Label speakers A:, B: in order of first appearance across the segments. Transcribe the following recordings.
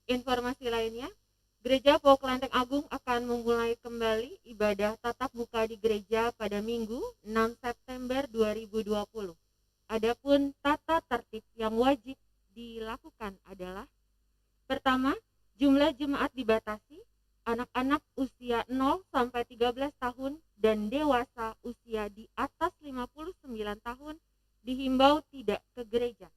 A: Informasi lainnya, Gereja Pauk Klenteng Agung akan memulai kembali ibadah tatap muka di gereja pada Minggu 6 September 2020. Adapun tata tertib yang wajib dilakukan adalah: pertama, jumlah jemaat dibatasi. Anak-anak usia 0 sampai 13 tahun dan dewasa usia di atas 59 tahun dihimbau tidak ke gereja.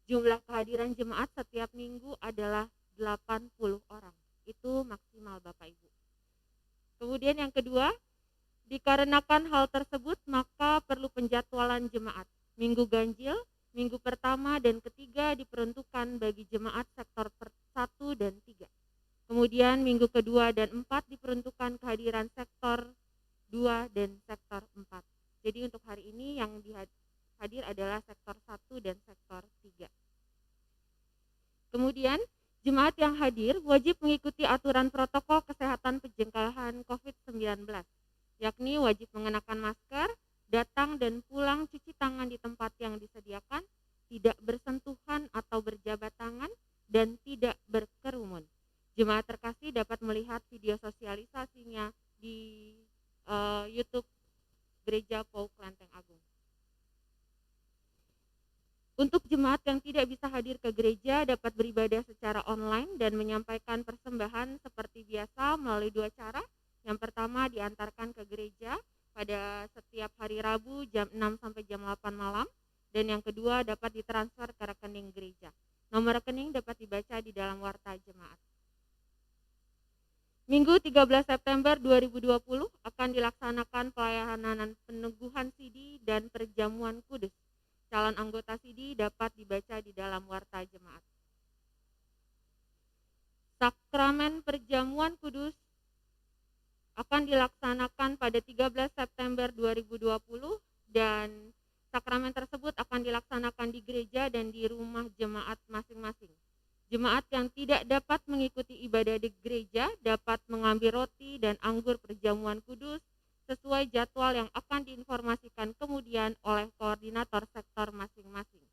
A: Jumlah kehadiran jemaat setiap minggu adalah 80 orang. Itu maksimal Bapak Ibu. Kemudian yang kedua, dikarenakan hal tersebut maka perlu penjadwalan jemaat. Minggu ganjil, minggu pertama dan ketiga diperuntukkan bagi jemaat sektor 1 dan 3. Kemudian minggu kedua dan 4 diperuntukkan kehadiran sektor 2 dan sektor 4. Jadi untuk hari ini yang hadir adalah sektor 1 dan sektor 3. Kemudian jemaat yang hadir wajib mengikuti aturan protokol kesehatan pencegahan COVID-19, yakni wajib mengenakan masker, datang dan pulang cuci tangan di tempat yang disediakan, tidak bersentuhan atau berjabat tangan, dan tidak berkerumun. Jemaat terkasih dapat melihat video sosialisasinya di YouTube Gereja Pauk Klenteng Agung. Untuk jemaat yang tidak bisa hadir ke gereja dapat beribadah secara online dan menyampaikan persembahan seperti biasa melalui 2 cara. Yang pertama, diantarkan ke gereja pada setiap hari Rabu jam 6 sampai jam 8 malam, dan yang kedua dapat ditransfer ke rekening gereja. Nomor rekening dapat dibaca di dalam warta jemaat. Minggu 13 September 2020 akan dilaksanakan pelayanan peneguhan sidi dan perjamuan kudus. Calon anggota sidi dapat dibaca di dalam warta jemaat. Sakramen perjamuan kudus akan dilaksanakan pada 13 September 2020 dan sakramen tersebut akan dilaksanakan di gereja dan di rumah jemaat masing-masing. Jemaat yang tidak dapat mengikuti ibadah di gereja dapat mengambil roti dan anggur perjamuan kudus sesuai jadwal yang akan diinformasikan kemudian oleh koordinator sektor masing-masing.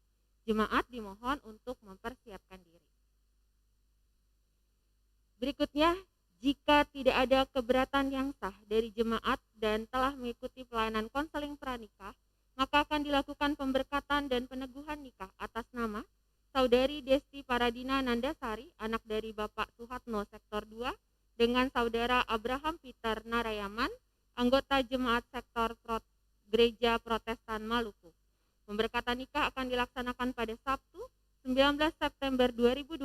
A: Jemaat dimohon untuk mempersiapkan diri. Berikutnya, jika tidak ada keberatan yang sah dari jemaat dan telah mengikuti pelayanan konseling pranikah, maka akan dilakukan pemberkatan dan peneguhan nikah atas nama Saudari Desti Paradina Nandasari, anak dari Bapak Suhatno Sektor 2, dengan Saudara Abraham Peter Narayaman, anggota Jemaat Sektor Gereja Protestan Maluku. Pemberkatan nikah akan dilaksanakan pada Sabtu 19 September 2020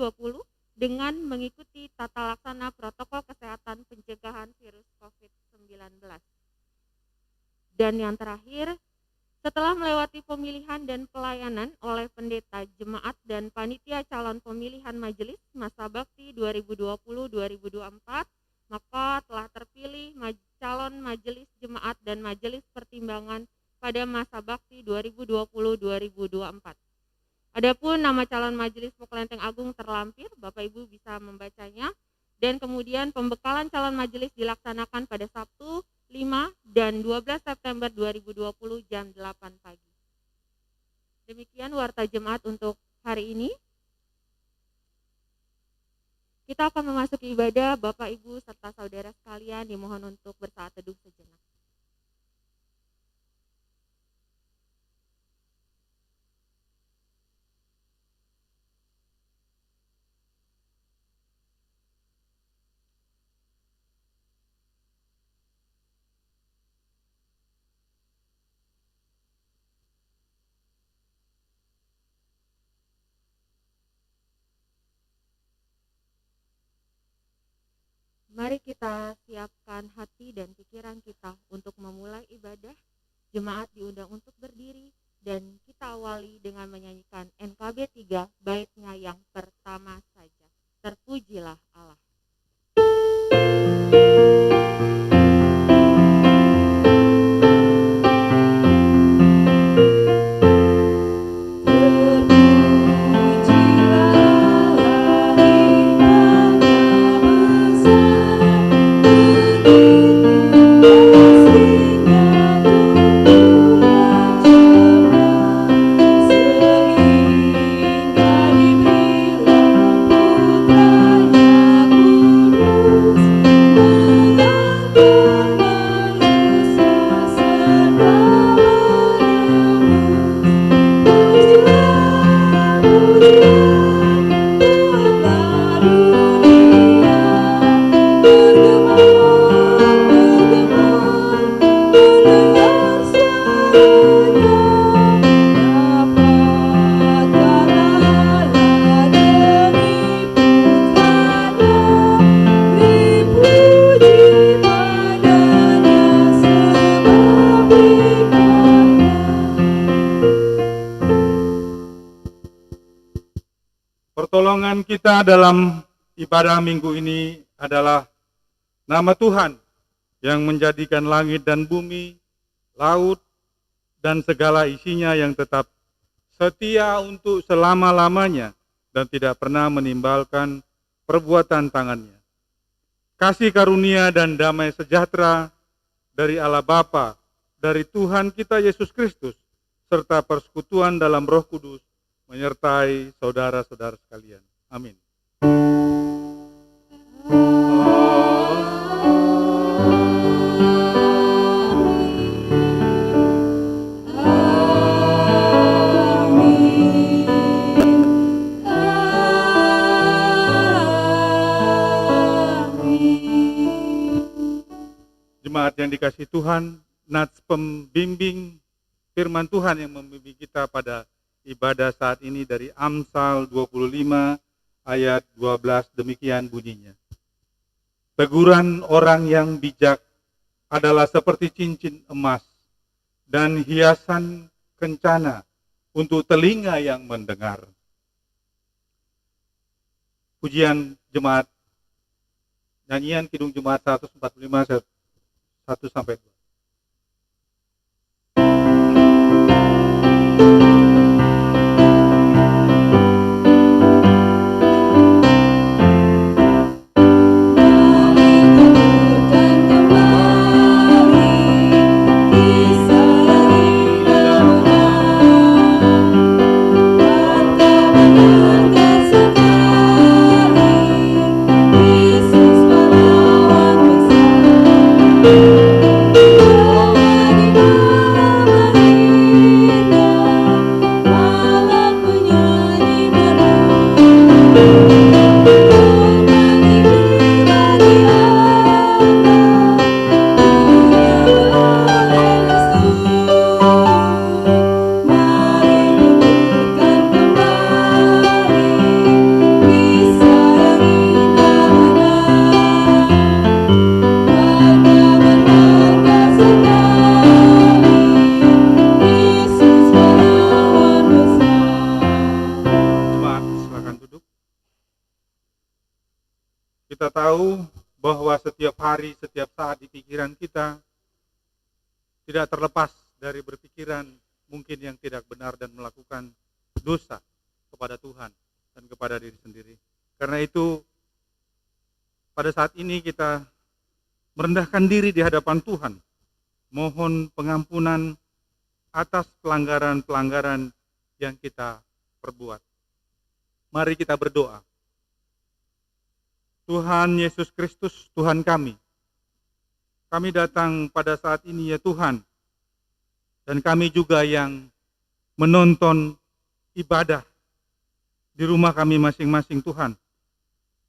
A: dengan mengikuti tata laksana protokol kesehatan pencegahan virus COVID-19. Dan yang terakhir, setelah melewati pemilihan dan pelayanan oleh pendeta jemaat dan panitia calon pemilihan majelis masa bakti 2020-2024, maka telah terpilih calon majelis jemaat dan majelis pertimbangan pada masa bakti 2020-2024. Adapun nama calon majelis Pauk Klenteng Agung terlampir, Bapak Ibu bisa membacanya, dan kemudian pembekalan calon majelis dilaksanakan pada Sabtu 5 dan 12 September 2020 jam 8 pagi. Demikian warta jemaat untuk hari ini. Kita akan memasuki ibadah. Bapak, Ibu, serta saudara sekalian dimohon untuk bersaat teduh sejenak. Mari kita siapkan hati dan pikiran kita untuk memulai ibadah. Jemaat diundang untuk berdiri dan kita awali dengan menyanyikan NKB 3 baitnya yang pertama saja. Terpujilah Allah.
B: Sehingga Pertolongan kita dalam ibadah minggu ini adalah nama Tuhan yang menjadikan langit dan bumi, laut, dan segala isinya yang tetap setia untuk selama-lamanya dan tidak pernah menimbalkan perbuatan tangannya. Kasih karunia dan damai sejahtera dari Allah Bapa, dari Tuhan kita Yesus Kristus, serta persekutuan dalam Roh Kudus menyertai saudara-saudara sekalian. Amin. Jemaat yang dikasihi Tuhan, nats pembimbing firman Tuhan yang membimbing kita pada ibadah saat ini dari Amsal 25 ayat 12 demikian bunyinya. Teguran orang yang bijak adalah seperti cincin emas dan hiasan kencana untuk telinga yang mendengar. Pujian jemaat, nyanyian Kidung Jemaat 145 1 sampai 2. Kita tahu bahwa setiap hari, setiap saat di pikiran kita tidak terlepas dari berpikiran mungkin yang tidak benar dan melakukan dosa kepada Tuhan dan kepada diri sendiri. Karena itu pada saat ini kita merendahkan diri di hadapan Tuhan, mohon pengampunan atas pelanggaran-pelanggaran yang kita perbuat. Mari kita berdoa. Tuhan Yesus Kristus, Tuhan kami datang pada saat ini ya Tuhan, dan kami juga yang menonton ibadah di rumah kami masing-masing Tuhan.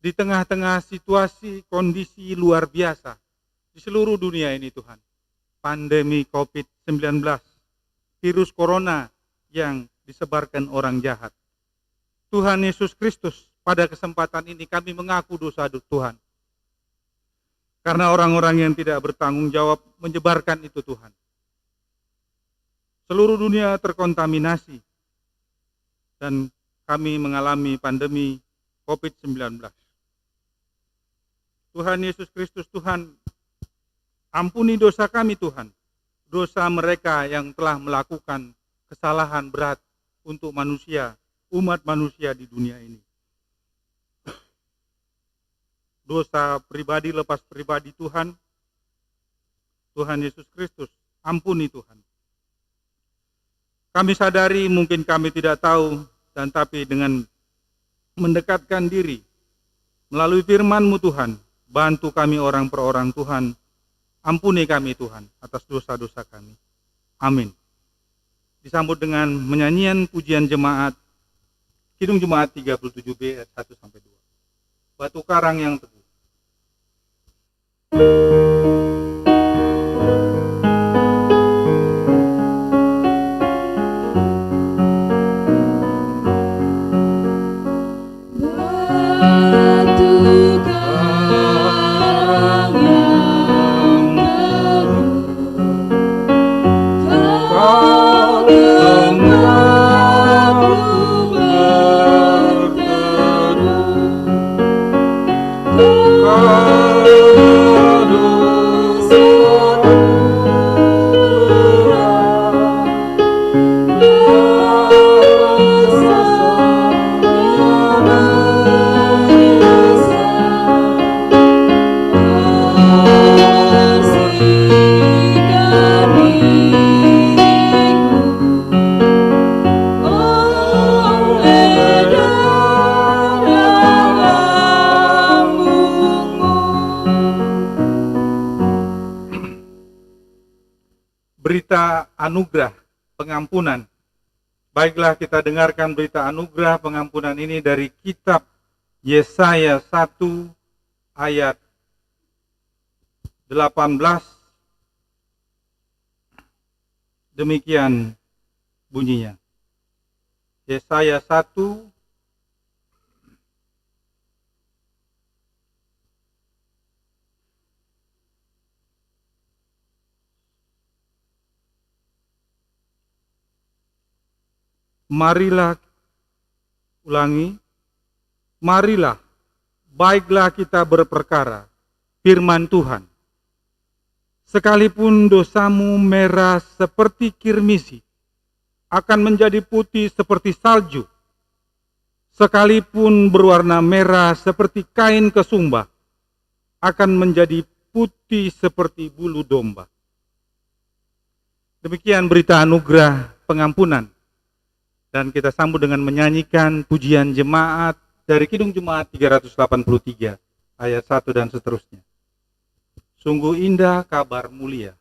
B: Di tengah-tengah situasi kondisi luar biasa di seluruh dunia ini Tuhan. Pandemi COVID-19, virus corona yang disebarkan orang jahat. Tuhan Yesus Kristus, pada kesempatan ini kami mengaku dosa Tuhan. Karena orang-orang yang tidak bertanggung jawab menyebarkan itu Tuhan. Seluruh dunia terkontaminasi dan kami mengalami pandemi COVID-19. Tuhan Yesus Kristus Tuhan, ampuni dosa kami Tuhan. Dosa mereka yang telah melakukan kesalahan berat untuk manusia, umat manusia di dunia ini. Dosa pribadi lepas pribadi Tuhan, Tuhan Yesus Kristus, ampuni Tuhan. Kami sadari mungkin kami tidak tahu, dan tapi dengan mendekatkan diri melalui firman-Mu Tuhan, bantu kami orang per orang Tuhan, ampuni kami Tuhan atas dosa-dosa kami. Amin. Disambut dengan menyanyian pujian jemaat Kidung Jemaat 37B ayat 1 sampai 2. Batu karang yang teguh. Berita anugerah pengampunan. Baiklah, kita dengarkan berita anugerah pengampunan ini dari kitab Yesaya 1 ayat 18. Demikian bunyinya. Yesaya 1 Marilah, marilah, baiklah kita berperkara, firman Tuhan. Sekalipun dosamu merah seperti kirmisi, akan menjadi putih seperti salju. Sekalipun berwarna merah seperti kain kesumba, akan menjadi putih seperti bulu domba. Demikian berita anugerah pengampunan. Dan kita sambut dengan menyanyikan pujian jemaat dari Kidung Jemaat 383 ayat 1 dan seterusnya. Sungguh indah kabar mulia.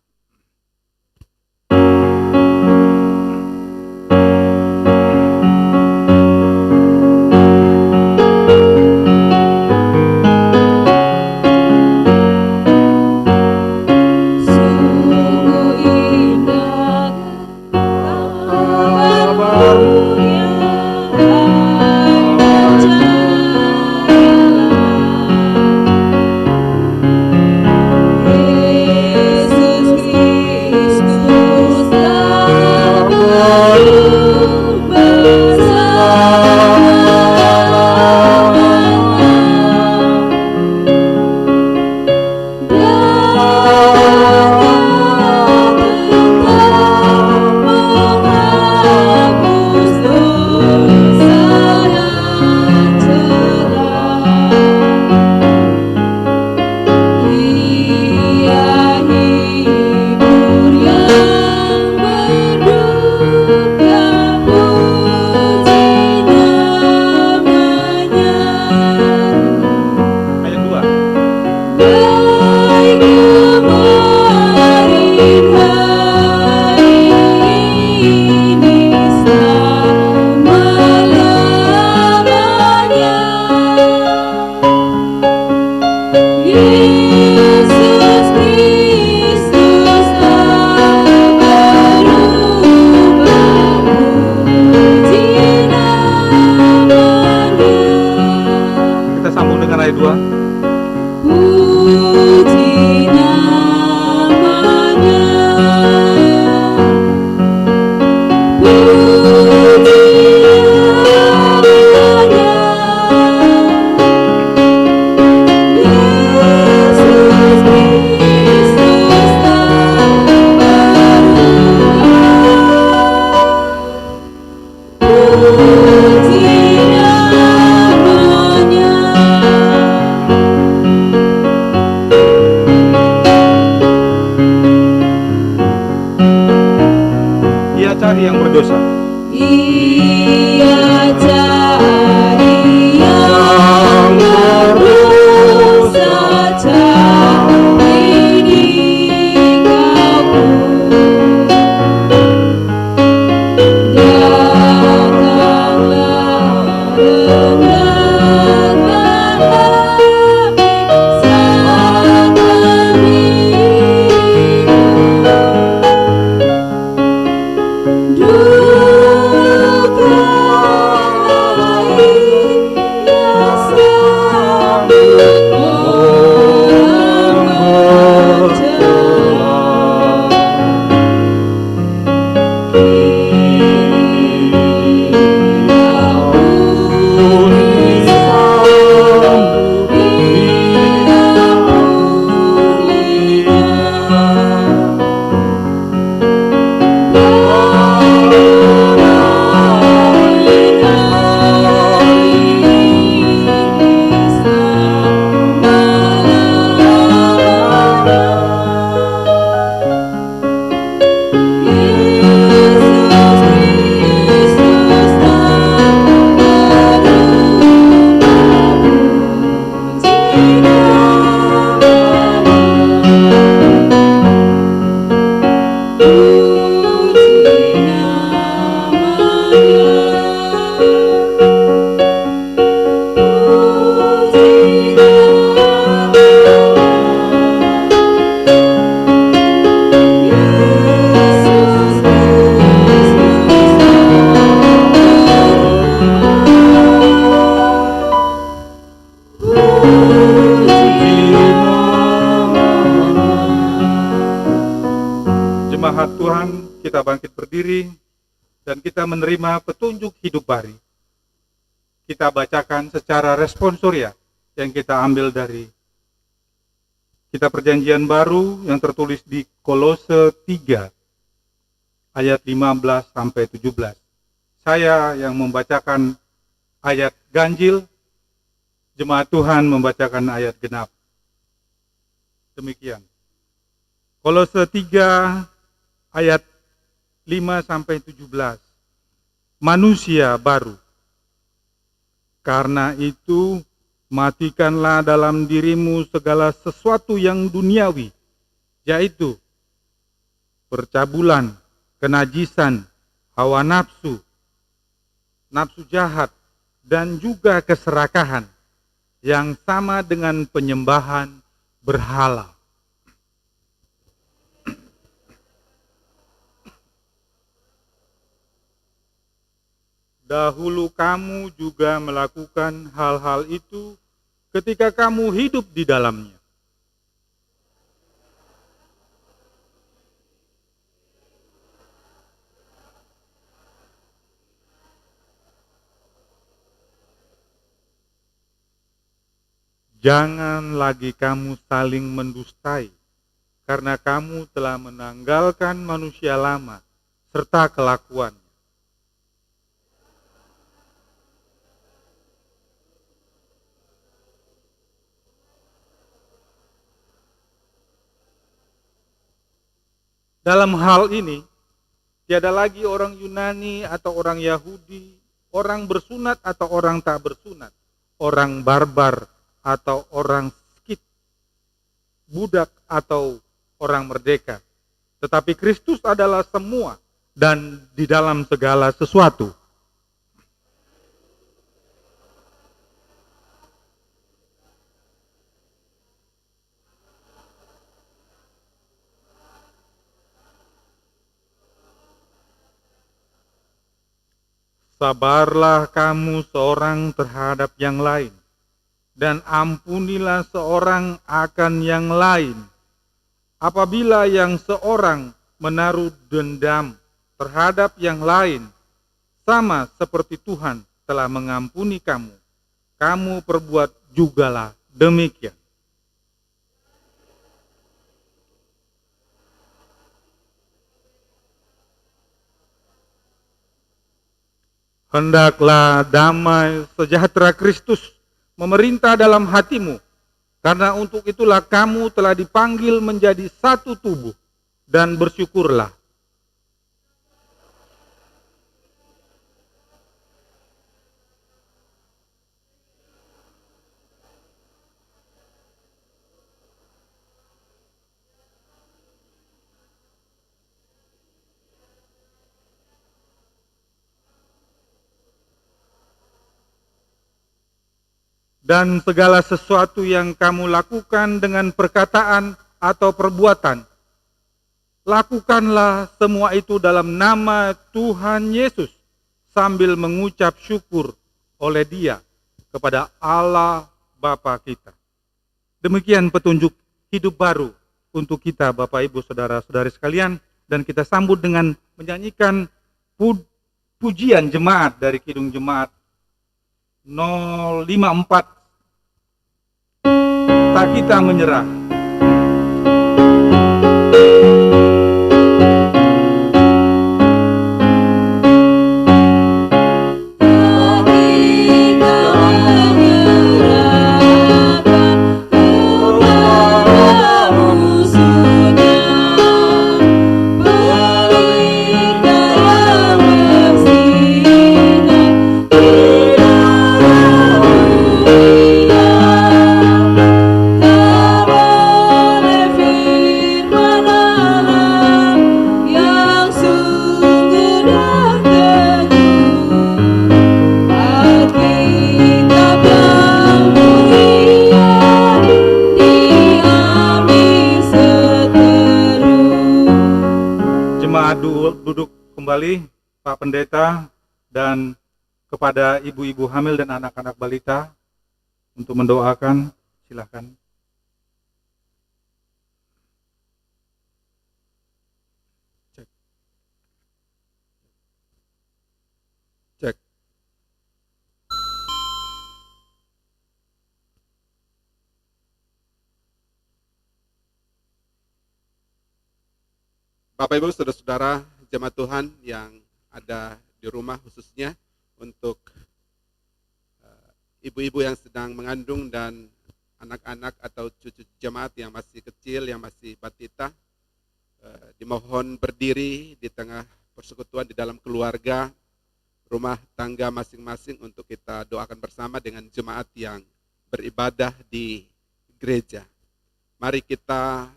B: kita bangkit berdiri dan kita menerima petunjuk hidup baru. Kita bacakan secara responsoria yang kita ambil dari Kitab Perjanjian Baru yang tertulis di Kolose 3 ayat 15 sampai 17. Saya yang membacakan ayat ganjil, jemaat Tuhan membacakan ayat genap. Demikian. Kolose 3 ayat 5 sampai 17. Manusia baru. Karena itu, matikanlah dalam dirimu segala sesuatu yang duniawi, yaitu percabulan, kenajisan, hawa nafsu, nafsu jahat, dan juga keserakahan yang sama dengan penyembahan berhala. Dahulu kamu juga melakukan hal-hal itu ketika kamu hidup di dalamnya. Jangan lagi kamu saling mendustai, karena kamu telah menanggalkan manusia lama serta kelakuan. Dalam hal ini, tiada lagi orang Yunani atau orang Yahudi, orang bersunat atau orang tak bersunat, orang barbar atau orang Skit, budak atau orang merdeka. Tetapi Kristus adalah semua dan di dalam segala sesuatu. Sabarlah kamu seorang terhadap yang lain, dan ampunilah seorang akan yang lain. Apabila yang seorang menaruh dendam terhadap yang lain, sama seperti Tuhan telah mengampuni kamu, kamu perbuat jugalah demikian. Hendaklah damai sejahtera Kristus memerintah dalam hatimu, karena untuk itulah kamu telah dipanggil menjadi satu tubuh, dan bersyukurlah. Dan segala sesuatu yang kamu lakukan dengan perkataan atau perbuatan, lakukanlah semua itu dalam nama Tuhan Yesus, sambil mengucap syukur oleh Dia kepada Allah Bapa kita. Demikian petunjuk hidup baru untuk kita, Bapak Ibu Saudara-saudari sekalian, dan kita sambut dengan menyanyikan pujian jemaat dari Kidung Jemaat 054. Tak kita menyerah. Duduk kembali, Pak Pendeta, dan kepada ibu-ibu hamil dan anak-anak balita untuk mendoakan, silakan. Cek.
C: Bapak Ibu, saudara-saudara jemaat Tuhan yang ada di rumah, khususnya untuk ibu-ibu yang sedang mengandung dan anak-anak atau cucu jemaat yang masih kecil, yang masih batita, dimohon berdiri di tengah persekutuan di dalam keluarga, rumah tangga masing-masing untuk kita doakan bersama dengan jemaat yang beribadah di gereja. Mari kita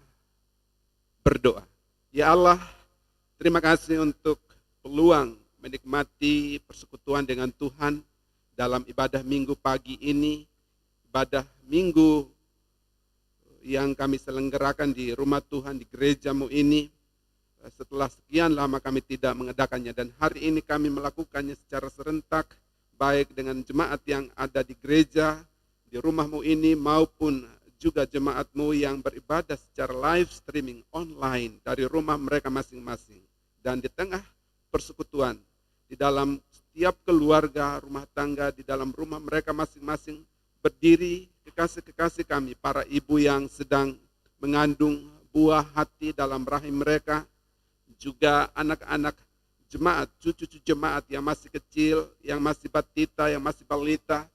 C: berdoa. Ya Allah, terima kasih untuk peluang menikmati persekutuan dengan Tuhan dalam ibadah minggu pagi ini, ibadah minggu yang kami selenggarakan di rumah Tuhan, di gerejamu ini. Setelah sekian lama kami tidak mengadakannya, dan hari ini kami melakukannya secara serentak, baik dengan jemaat yang ada di gereja, di rumahmu ini, maupun juga jemaatmu yang beribadah secara live streaming online dari rumah mereka masing-masing. Dan di tengah persekutuan, di dalam setiap keluarga, rumah tangga, di dalam rumah mereka masing-masing, berdiri kekasih-kekasih kami, para ibu yang sedang mengandung buah hati dalam rahim mereka, juga anak-anak jemaat, cucu-cucu jemaat yang masih kecil, yang masih batita, yang masih balita.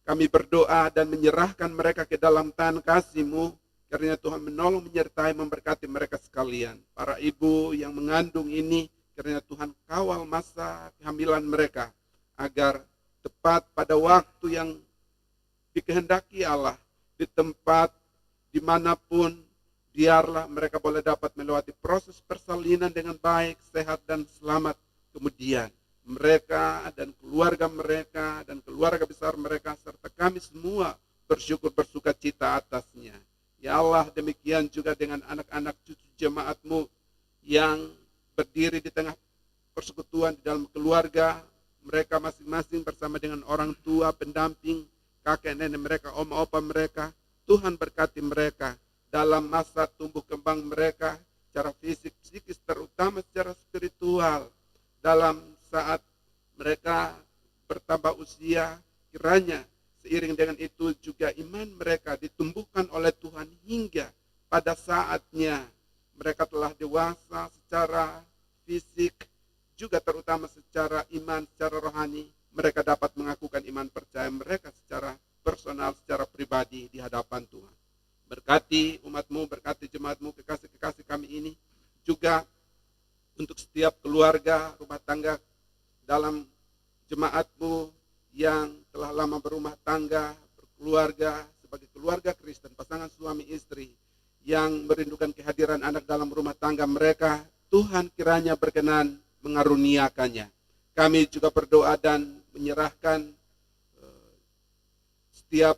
C: Kami berdoa dan menyerahkan mereka ke dalam tangan kasih-Mu, karena Tuhan menolong, menyertai, memberkati mereka sekalian. Para ibu yang mengandung ini, karena Tuhan kawal masa kehamilan mereka, agar tepat pada waktu yang dikehendaki Allah, di tempat dimanapun, biarlah mereka boleh dapat melewati proses persalinan dengan baik, sehat, dan selamat. Kemudian mereka dan keluarga mereka dan keluarga besar mereka serta kami semua bersyukur bersuka cita atasnya. Ya Allah, demikian juga dengan anak-anak cucu jemaat-Mu yang berdiri di tengah persekutuan di dalam keluarga mereka masing-masing bersama dengan orang tua, pendamping, kakek nenek mereka, oma opa mereka. Tuhan berkati mereka dalam masa tumbuh kembang mereka secara fisik, psikis, terutama secara spiritual. Dalam saat mereka bertambah usia, kiranya seiring dengan itu juga iman mereka ditumbuhkan oleh Tuhan hingga pada saatnya mereka telah dewasa secara fisik, juga terutama secara iman, secara rohani, mereka dapat mengakukan iman percaya mereka secara personal, secara pribadi di hadapan Tuhan. Berkati umat-Mu, berkati jemaat-Mu, kekasih-kekasih kami ini, juga untuk setiap keluarga, rumah tangga dalam jemaat-Mu yang telah lama berumah tangga, berkeluarga, sebagai keluarga Kristen, pasangan suami istri, yang merindukan kehadiran anak dalam rumah tangga mereka, Tuhan kiranya berkenan mengaruniakannya. Kami juga berdoa dan menyerahkan setiap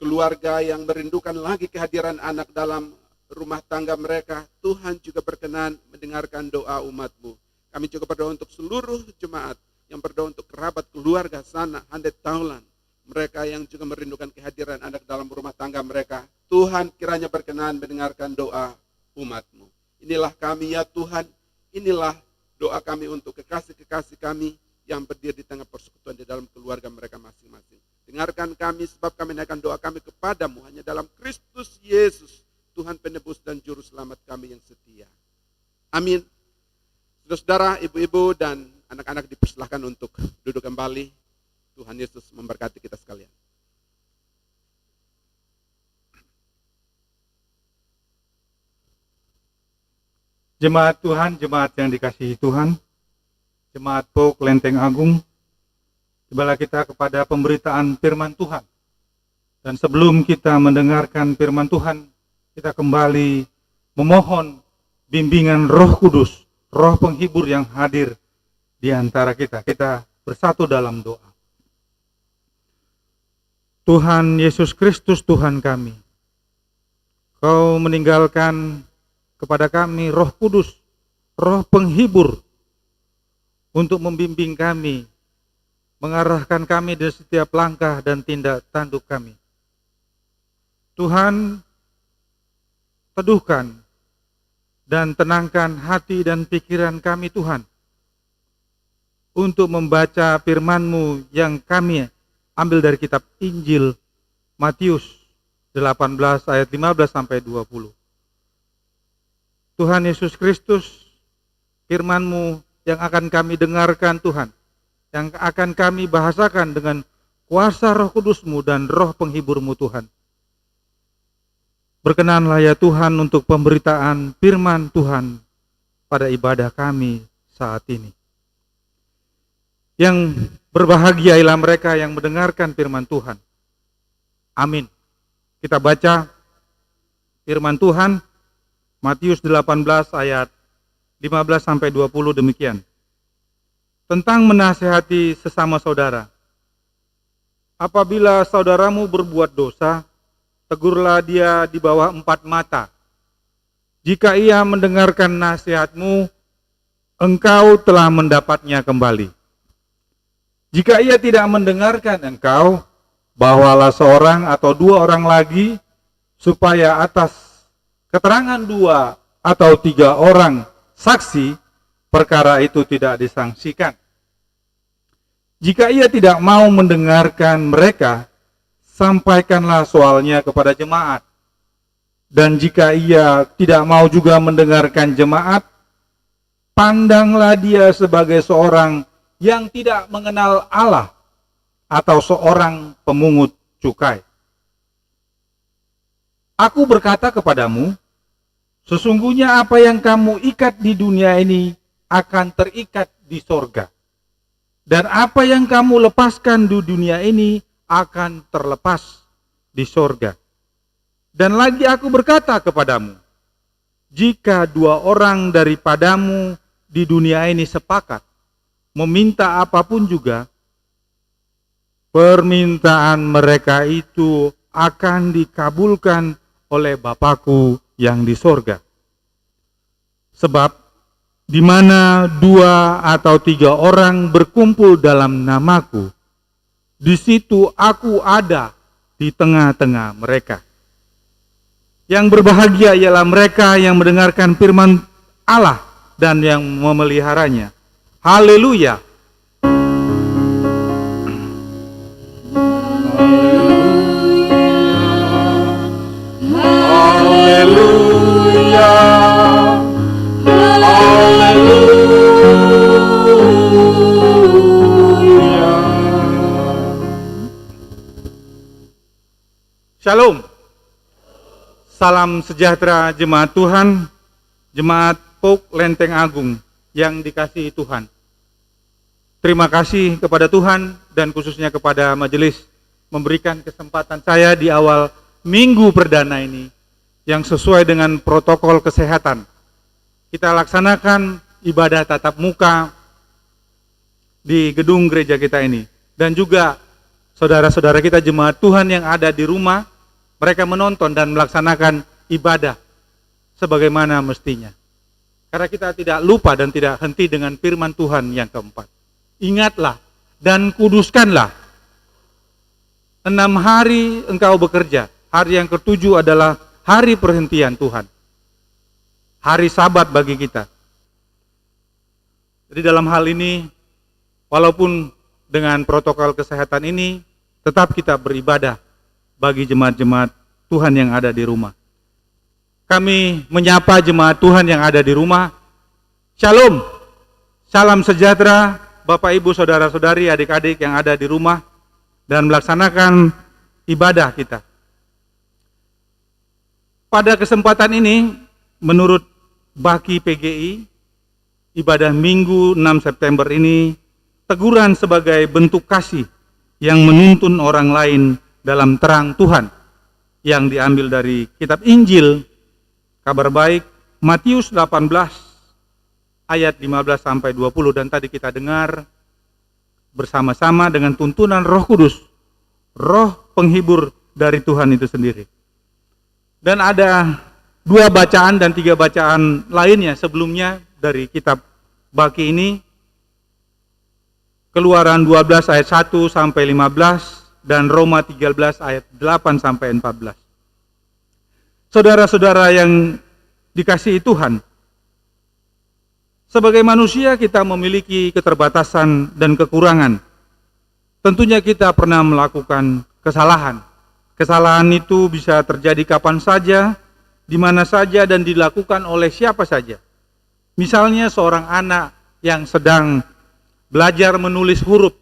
C: keluarga yang merindukan lagi kehadiran anak dalam rumah tangga mereka, Tuhan juga berkenan mendengarkan doa umat-Mu. Kami juga berdoa untuk seluruh jemaat yang berdoa untuk kerabat, keluarga, sanak, handai taulan, mereka yang juga merindukan kehadiran anak dalam rumah tangga mereka. Tuhan kiranya berkenan mendengarkan doa umat-Mu. Inilah kami ya Tuhan, inilah doa kami untuk kekasih-kekasih kami yang berdiri di tengah persekutuan di dalam keluarga mereka masing-masing. Dengarkan kami sebab kami naikkan doa kami kepadamu hanya dalam Kristus Yesus, Tuhan penebus dan juru selamat kami yang setia. Amin. Saudara-saudara, ibu-ibu dan anak-anak dipersilahkan untuk duduk kembali. Tuhan Yesus memberkati kita sekalian.
B: Jemaat Tuhan, jemaat yang dikasihi Tuhan, jemaat PO Kelenteng Agung, tibalah kita kepada pemberitaan firman Tuhan. Dan sebelum kita mendengarkan firman Tuhan, kita kembali memohon bimbingan Roh Kudus, Roh penghibur yang hadir di antara kita. Kita bersatu dalam doa. Tuhan Yesus Kristus Tuhan kami, Kau meninggalkan kepada kami Roh Kudus, Roh penghibur, untuk membimbing kami, mengarahkan kami di setiap langkah dan tindak tanduk kami. Tuhan, teduhkan dan tenangkan hati dan pikiran kami Tuhan, untuk membaca firman-Mu yang kami ambil dari kitab Injil Matius 18 ayat 15 sampai 20. Tuhan Yesus Kristus, firman-Mu yang akan kami dengarkan Tuhan, yang akan kami bahasakan dengan kuasa Roh Kudus-Mu dan Roh Penghibur-Mu Tuhan. Berkenanlah ya Tuhan untuk pemberitaan firman Tuhan pada ibadah kami saat ini. Yang berbahagia ialah mereka yang mendengarkan firman Tuhan. Amin. Kita baca firman Tuhan Matius 18 ayat 15 sampai 20 demikian. Tentang menasihati sesama saudara. Apabila saudaramu berbuat dosa, tegurlah dia di bawah 4 mata. Jika ia mendengarkan nasihatmu, engkau telah mendapatnya kembali. Jika ia tidak mendengarkan engkau, bawalah seorang atau 2 orang lagi, supaya atas keterangan 2 atau 3 orang saksi, perkara itu tidak disangsikan. Jika ia tidak mau mendengarkan mereka, sampaikanlah soalnya kepada jemaat. Dan jika ia tidak mau juga mendengarkan jemaat, pandanglah dia sebagai seorang yang tidak mengenal Allah atau seorang pemungut cukai. Aku berkata kepadamu, sesungguhnya apa yang kamu ikat di dunia ini akan terikat di sorga. Dan apa yang kamu lepaskan di dunia ini akan terlepas di sorga. Dan lagi aku berkata kepadamu, jika 2 orang daripadamu di dunia ini sepakat meminta apapun juga, permintaan mereka itu akan dikabulkan oleh Bapa-Ku yang di sorga. Sebab di mana 2 atau 3 orang berkumpul dalam nama-Ku, di situ Aku ada di tengah-tengah mereka. Yang berbahagia ialah mereka yang mendengarkan firman Allah dan yang memeliharanya. Haleluya. Haleluya. Haleluya. Shalom. Salam sejahtera jemaat Tuhan, jemaat Pok Lenteng Agung yang dikasihi Tuhan. Terima kasih kepada Tuhan dan khususnya kepada majelis memberikan kesempatan saya di awal minggu perdana ini yang sesuai dengan protokol kesehatan. Kita laksanakan ibadah tatap muka di gedung gereja kita ini. Dan juga saudara-saudara kita jemaat Tuhan yang ada di rumah, mereka menonton dan melaksanakan ibadah sebagaimana mestinya. Karena kita tidak lupa dan tidak henti dengan firman Tuhan yang keempat. Ingatlah dan kuduskanlah. 6 hari engkau bekerja. Hari yang ke-7 adalah hari perhentian Tuhan. Hari Sabat bagi kita. Jadi dalam hal ini, walaupun dengan protokol kesehatan ini, tetap kita beribadah bagi jemaat-jemaat Tuhan yang ada di rumah. Kami menyapa jemaat Tuhan yang ada di rumah. Shalom, salam sejahtera Bapak Ibu Saudara-saudari, adik-adik yang ada di rumah dan melaksanakan ibadah kita. Pada kesempatan ini, menurut Baki PGI, ibadah Minggu 6 September ini teguran sebagai bentuk kasih yang menuntun orang lain dalam terang Tuhan yang diambil dari kitab Injil Kabar Baik Matius 18 ayat 15 sampai 20 dan tadi kita dengar bersama-sama dengan tuntunan Roh Kudus, Roh Penghibur dari Tuhan itu sendiri. Dan ada 2 bacaan dan 3 bacaan lainnya sebelumnya dari kitab Baki ini. Keluaran 12 ayat 1 sampai 15 dan Roma 13 ayat 8 sampai 14. Saudara-saudara yang dikasihi Tuhan, sebagai manusia kita memiliki keterbatasan dan kekurangan. Tentunya kita pernah melakukan kesalahan. Kesalahan itu bisa terjadi kapan saja di mana saja dan dilakukan oleh siapa saja. Misalnya seorang anak yang sedang belajar menulis huruf,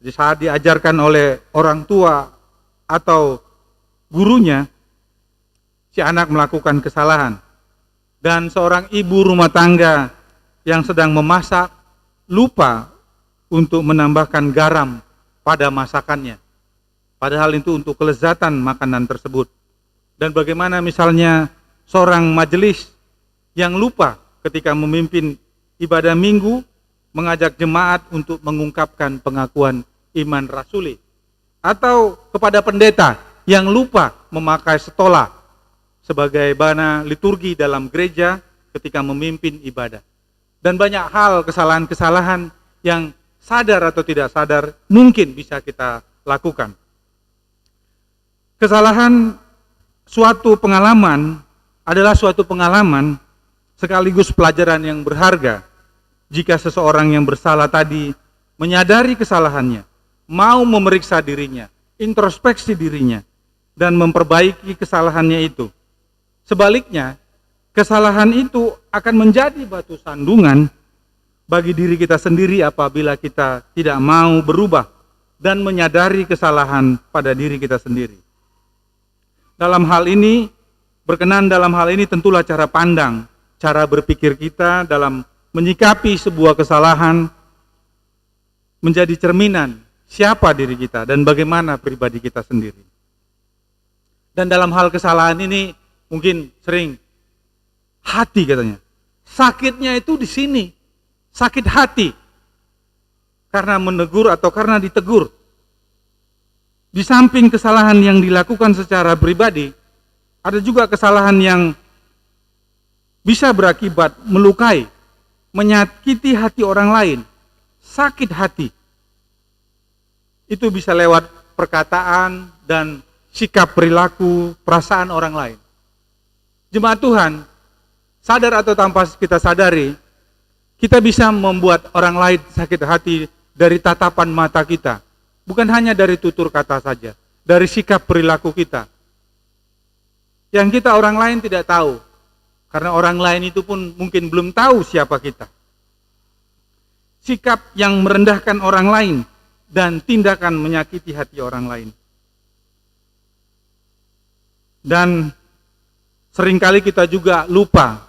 B: di saat diajarkan oleh orang tua atau gurunya, si anak melakukan kesalahan. Dan seorang ibu rumah tangga yang sedang memasak, lupa untuk menambahkan garam pada masakannya. Padahal itu untuk kelezatan makanan tersebut. Dan bagaimana misalnya seorang majelis yang lupa ketika memimpin ibadah minggu, mengajak jemaat untuk mengungkapkan pengakuan iman rasuli. Atau kepada pendeta yang lupa memakai stola sebagai bana liturgi dalam gereja ketika memimpin ibadah. Dan banyak hal kesalahan-kesalahan yang sadar atau tidak sadar mungkin bisa kita lakukan. Kesalahan suatu pengalaman adalah suatu pengalaman sekaligus pelajaran yang berharga jika seseorang yang bersalah tadi menyadari kesalahannya, mau memeriksa dirinya, introspeksi dirinya, dan memperbaiki kesalahannya itu. Sebaliknya, kesalahan itu akan menjadi batu sandungan bagi diri kita sendiri apabila kita tidak mau berubah dan menyadari kesalahan pada diri kita sendiri. Dalam hal ini, berkenan dalam hal ini tentulah cara pandang, cara berpikir kita dalam menyikapi sebuah kesalahan menjadi cerminan siapa diri kita dan bagaimana pribadi kita sendiri. Dan dalam hal kesalahan ini mungkin sering hati katanya. Sakitnya itu di sini, sakit hati. Karena menegur atau karena ditegur. Di samping kesalahan yang dilakukan secara pribadi, ada juga kesalahan yang bisa berakibat melukai, menyakiti hati orang lain, sakit hati. Itu bisa lewat perkataan dan sikap perilaku, perasaan orang lain. Jemaat Tuhan, sadar atau tanpa kita sadari, kita bisa membuat orang lain sakit hati dari tatapan mata kita. Bukan hanya dari tutur kata saja, dari sikap perilaku kita. Yang kita orang lain tidak tahu, karena orang lain itu pun mungkin belum tahu siapa kita. Sikap yang merendahkan orang lain dan tindakan menyakiti hati orang lain. Dan seringkali kita juga lupa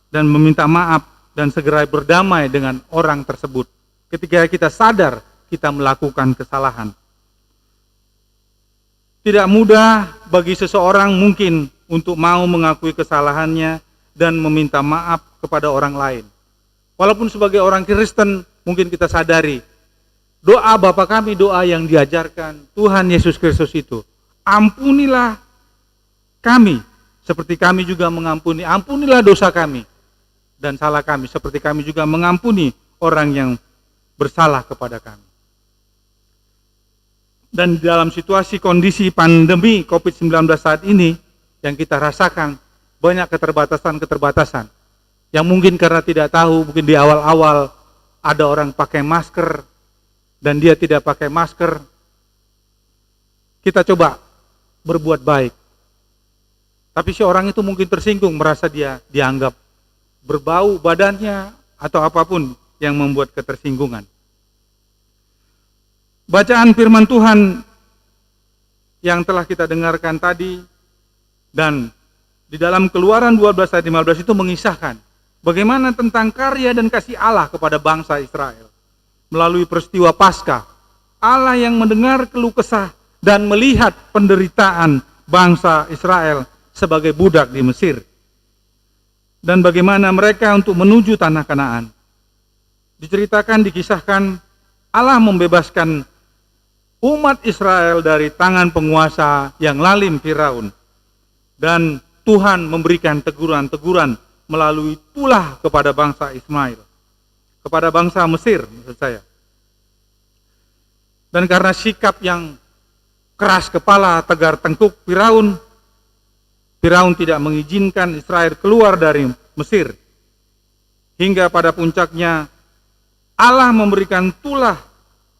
B: dan meminta maaf dan segera berdamai dengan orang tersebut. Ketika kita sadar kita melakukan kesalahan. Tidak mudah bagi seseorang mungkin untuk mau mengakui kesalahannya dan meminta maaf kepada orang lain. Walaupun sebagai orang Kristen mungkin kita sadari, doa Bapa kami, doa yang diajarkan Tuhan Yesus Kristus itu, ampunilah kami, seperti kami juga mengampuni, ampunilah dosa kami dan salah kami, seperti kami juga mengampuni orang yang bersalah kepada kami. Dan dalam situasi kondisi pandemi COVID-19 saat ini, yang kita rasakan banyak keterbatasan-keterbatasan. Yang mungkin karena tidak tahu, mungkin di awal-awal ada orang pakai masker, dan dia tidak pakai masker. Kita coba berbuat baik. Tapi si orang itu mungkin tersinggung, merasa dia dianggap berbau badannya, atau apapun yang membuat ketersinggungan. Bacaan firman Tuhan yang telah kita dengarkan tadi dan di dalam Keluaran 12 ayat 15 itu mengisahkan bagaimana tentang karya dan kasih Allah kepada bangsa Israel. Melalui peristiwa Paskah, Allah yang mendengar keluh kesah dan melihat penderitaan bangsa Israel sebagai budak di Mesir. Dan bagaimana mereka untuk menuju tanah Kanaan. Diceritakan, dikisahkan Allah membebaskan umat Israel dari tangan penguasa yang lalim Firaun. Dan Tuhan memberikan teguran-teguran melalui tulah kepada bangsa Ismail. Kepada bangsa Mesir maksud saya. Dan karena sikap yang keras kepala, tegar tengkuk Firaun, Firaun tidak mengizinkan Israel keluar dari Mesir. Hingga pada puncaknya Allah memberikan tulah,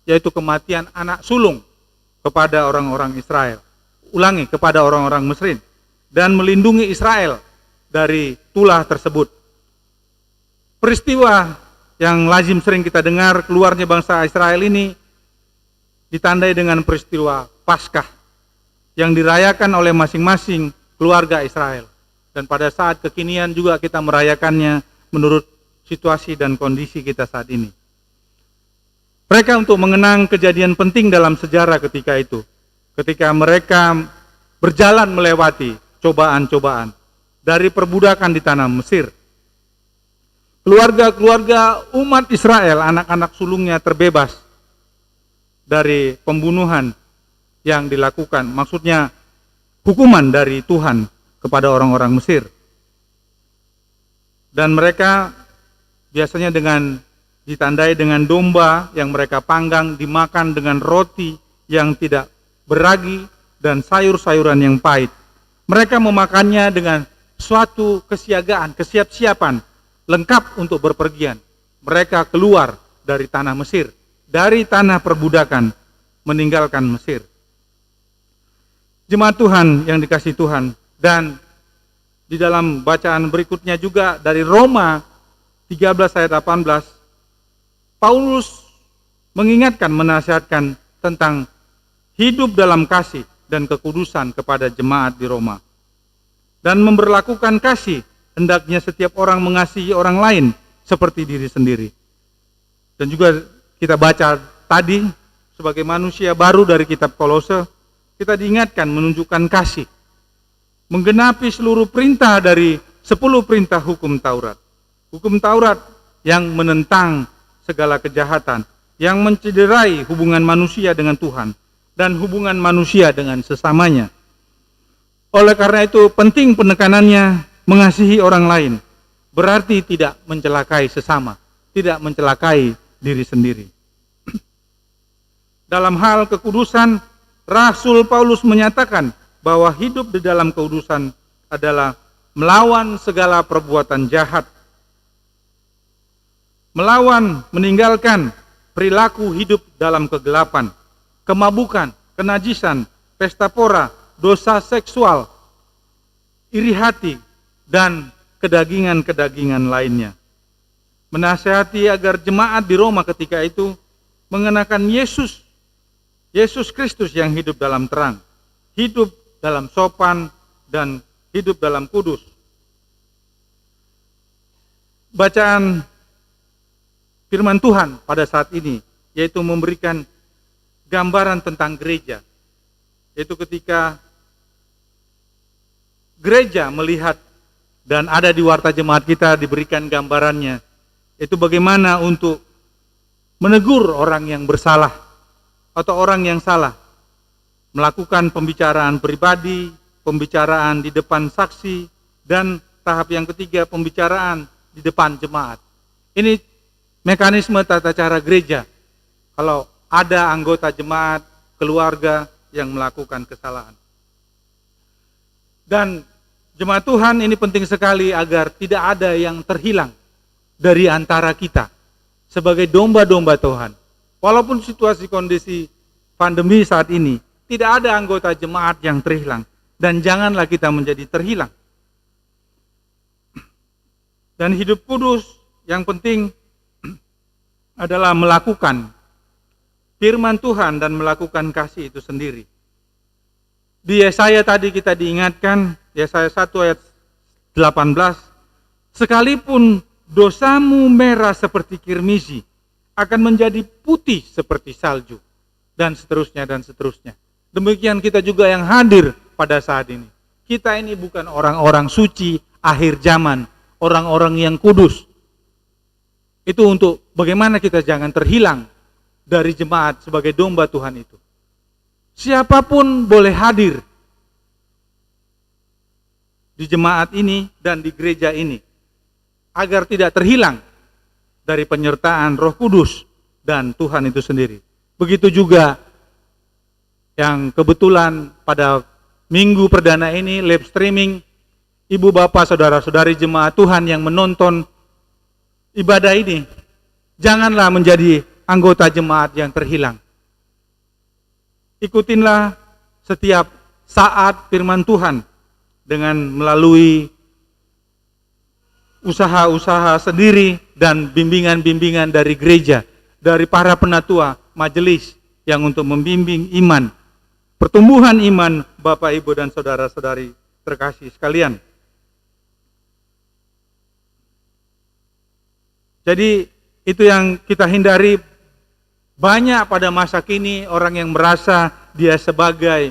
B: yaitu kematian anak sulung kepada orang-orang Israel. Ulangi, kepada orang-orang Mesir. dan melindungi Israel dari tulah tersebut. Peristiwa yang lazim sering kita dengar keluarnya bangsa Israel ini ditandai dengan peristiwa Paskah yang dirayakan oleh masing-masing keluarga Israel. Dan pada saat kekinian juga kita merayakannya menurut situasi dan kondisi kita saat ini. Mereka untuk mengenang kejadian penting dalam sejarah ketika itu. Ketika mereka berjalan melewati cobaan-cobaan dari perbudakan di tanah Mesir. Keluarga-keluarga umat Israel, anak-anak sulungnya terbebas dari pembunuhan yang dilakukan. Maksudnya hukuman dari Tuhan kepada orang-orang Mesir. Dan mereka biasanya ditandai dengan domba yang mereka panggang, dimakan dengan roti yang tidak beragi dan sayur-sayuran yang pahit. Mereka memakannya dengan suatu kesiagaan, kesiap-siapan, lengkap untuk berpergian. Mereka keluar dari tanah Mesir, dari tanah perbudakan, meninggalkan Mesir. Jemaat Tuhan yang dikasihi Tuhan, dan di dalam bacaan berikutnya juga dari Roma 13 ayat 18, Paulus mengingatkan, menasihatkan tentang hidup dalam kasih dan kekudusan kepada jemaat di Roma. Dan memberlakukan kasih, hendaknya setiap orang mengasihi orang lain seperti diri sendiri. Dan juga kita baca tadi, sebagai manusia baru dari kitab Kolose, kita diingatkan menunjukkan kasih, menggenapi seluruh perintah dari 10 perintah hukum Taurat. Hukum Taurat yang menentang segala kejahatan, yang mencederai hubungan manusia dengan Tuhan dan hubungan manusia dengan sesamanya. Oleh karena itu penting penekanannya mengasihi orang lain, berarti tidak mencelakai sesama, tidak mencelakai diri sendiri. Dalam hal kekudusan, Rasul Paulus menyatakan bahwa hidup di dalam kekudusan adalah melawan segala perbuatan jahat, melawan, meninggalkan perilaku hidup dalam kegelapan, kemabukan, kenajisan, pesta pora, dosa seksual, iri hati, dan kedagingan-kedagingan lainnya. Menasihati agar jemaat di Roma ketika itu mengenakan Yesus Kristus yang hidup dalam terang, hidup dalam sopan, dan hidup dalam kudus. Bacaan firman Tuhan pada saat ini yaitu memberikan gambaran tentang gereja, yaitu ketika gereja melihat dan ada di warta jemaat kita diberikan gambarannya, itu bagaimana untuk menegur orang yang bersalah atau orang yang salah, melakukan pembicaraan pribadi, pembicaraan di depan saksi, dan tahap yang ketiga pembicaraan di depan jemaat. Ini mekanisme tata cara gereja kalau ada anggota jemaat, keluarga yang melakukan kesalahan. Dan jemaat Tuhan, ini penting sekali agar tidak ada yang terhilang dari antara kita sebagai domba-domba Tuhan. Walaupun situasi kondisi pandemi saat ini, tidak ada anggota jemaat yang terhilang. Dan janganlah kita menjadi terhilang. Dan hidup kudus yang penting adalah melakukan firman Tuhan dan melakukan kasih itu sendiri. Di Yesaya tadi kita diingatkan, Yesaya 1 ayat 18, sekalipun dosamu merah seperti kirmizi, akan menjadi putih seperti salju, dan seterusnya dan seterusnya. Demikian kita juga yang hadir pada saat ini. Kita ini bukan orang-orang suci akhir zaman, orang-orang yang kudus. Itu untuk bagaimana kita jangan terhilang dari jemaat sebagai domba Tuhan itu. Siapapun boleh hadir di jemaat ini dan di gereja ini, agar tidak terhilang dari penyertaan Roh Kudus dan Tuhan itu sendiri. Begitu juga yang kebetulan pada minggu perdana ini live streaming, ibu bapak saudara-saudari jemaat Tuhan yang menonton ibadah ini, janganlah menjadi anggota jemaat yang terhilang. Ikutinlah setiap saat firman Tuhan dengan melalui usaha-usaha sendiri dan bimbingan-bimbingan dari gereja, dari para penatua majelis yang untuk membimbing iman, pertumbuhan iman Bapak, Ibu, dan saudara-saudari terkasih sekalian. Jadi itu yang kita hindari. Banyak pada masa kini orang yang merasa dia sebagai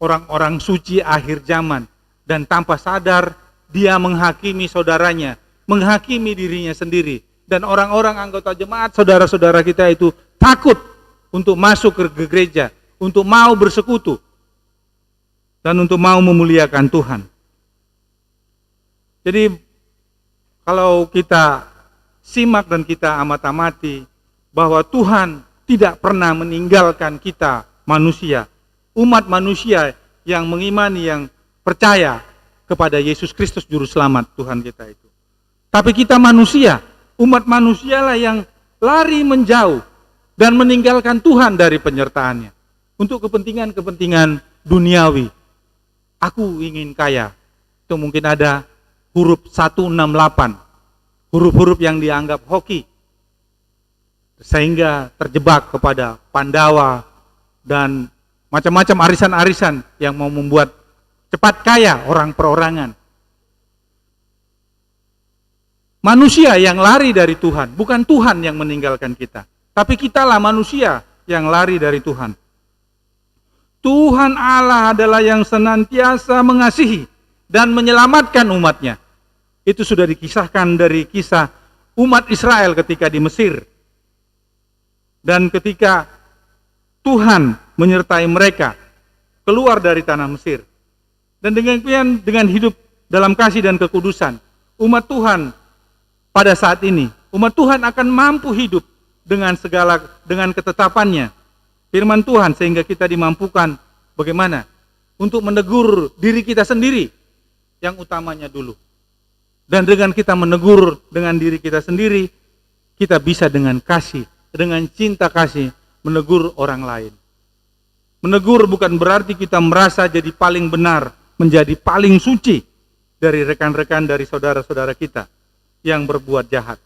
B: orang-orang suci akhir zaman, dan tanpa sadar dia menghakimi saudaranya, menghakimi dirinya sendiri. Dan orang-orang anggota jemaat, saudara-saudara kita itu takut untuk masuk ke gereja, untuk mau bersekutu, dan untuk mau memuliakan Tuhan. Jadi kalau kita simak dan kita amati bahwa Tuhan tidak pernah meninggalkan kita manusia, umat manusia yang mengimani, yang percaya kepada Yesus Kristus Juru Selamat Tuhan kita itu. Tapi kita manusia, umat manusialah yang lari menjauh dan meninggalkan Tuhan dari penyertaannya untuk kepentingan-kepentingan duniawi. Aku ingin kaya, itu mungkin ada huruf 168, huruf-huruf yang dianggap hoki, sehingga terjebak kepada Pandawa dan macam-macam arisan-arisan yang mau membuat cepat kaya orang perorangan. Manusia yang lari dari Tuhan, bukan Tuhan yang meninggalkan kita, tapi kitalah manusia yang lari dari Tuhan. Tuhan Allah adalah yang senantiasa mengasihi dan menyelamatkan umatnya. Itu sudah dikisahkan dari kisah umat Israel ketika di Mesir. Dan ketika Tuhan menyertai mereka keluar dari tanah Mesir. Dan dengan hidup dalam kasih dan kekudusan, umat Tuhan pada saat ini, umat Tuhan akan mampu hidup dengan ketetapannya, firman Tuhan, sehingga kita dimampukan bagaimana untuk menegur diri kita sendiri yang utamanya dulu. Dan dengan kita menegur dengan diri kita sendiri, kita bisa dengan kasih, dengan cinta kasih menegur orang lain. Menegur bukan berarti kita merasa jadi paling benar, menjadi paling suci dari rekan-rekan, dari saudara-saudara kita yang berbuat jahat.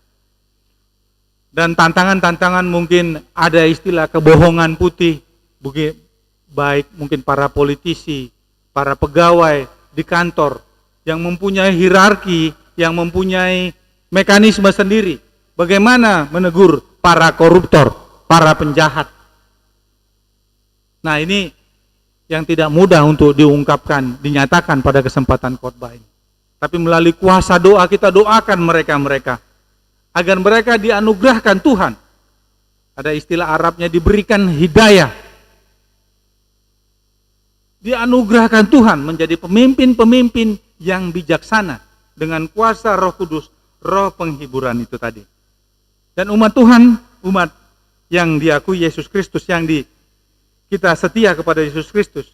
B: Dan tantangan-tantangan, mungkin ada istilah kebohongan putih, baik mungkin para politisi, para pegawai di kantor yang mempunyai hierarki, yang mempunyai mekanisme sendiri. Bagaimana menegur para koruptor, para penjahat. Nah, ini yang tidak mudah untuk diungkapkan, dinyatakan pada kesempatan khotbah ini. Tapi melalui kuasa doa kita doakan mereka-mereka agar mereka dianugerahkan Tuhan. Ada istilah Arabnya, diberikan hidayah. Dianugerahkan Tuhan menjadi pemimpin-pemimpin yang bijaksana dengan kuasa Roh Kudus, roh penghiburan itu tadi. Dan umat Tuhan, umat yang diakui Yesus Kristus, yang kita setia kepada Yesus Kristus.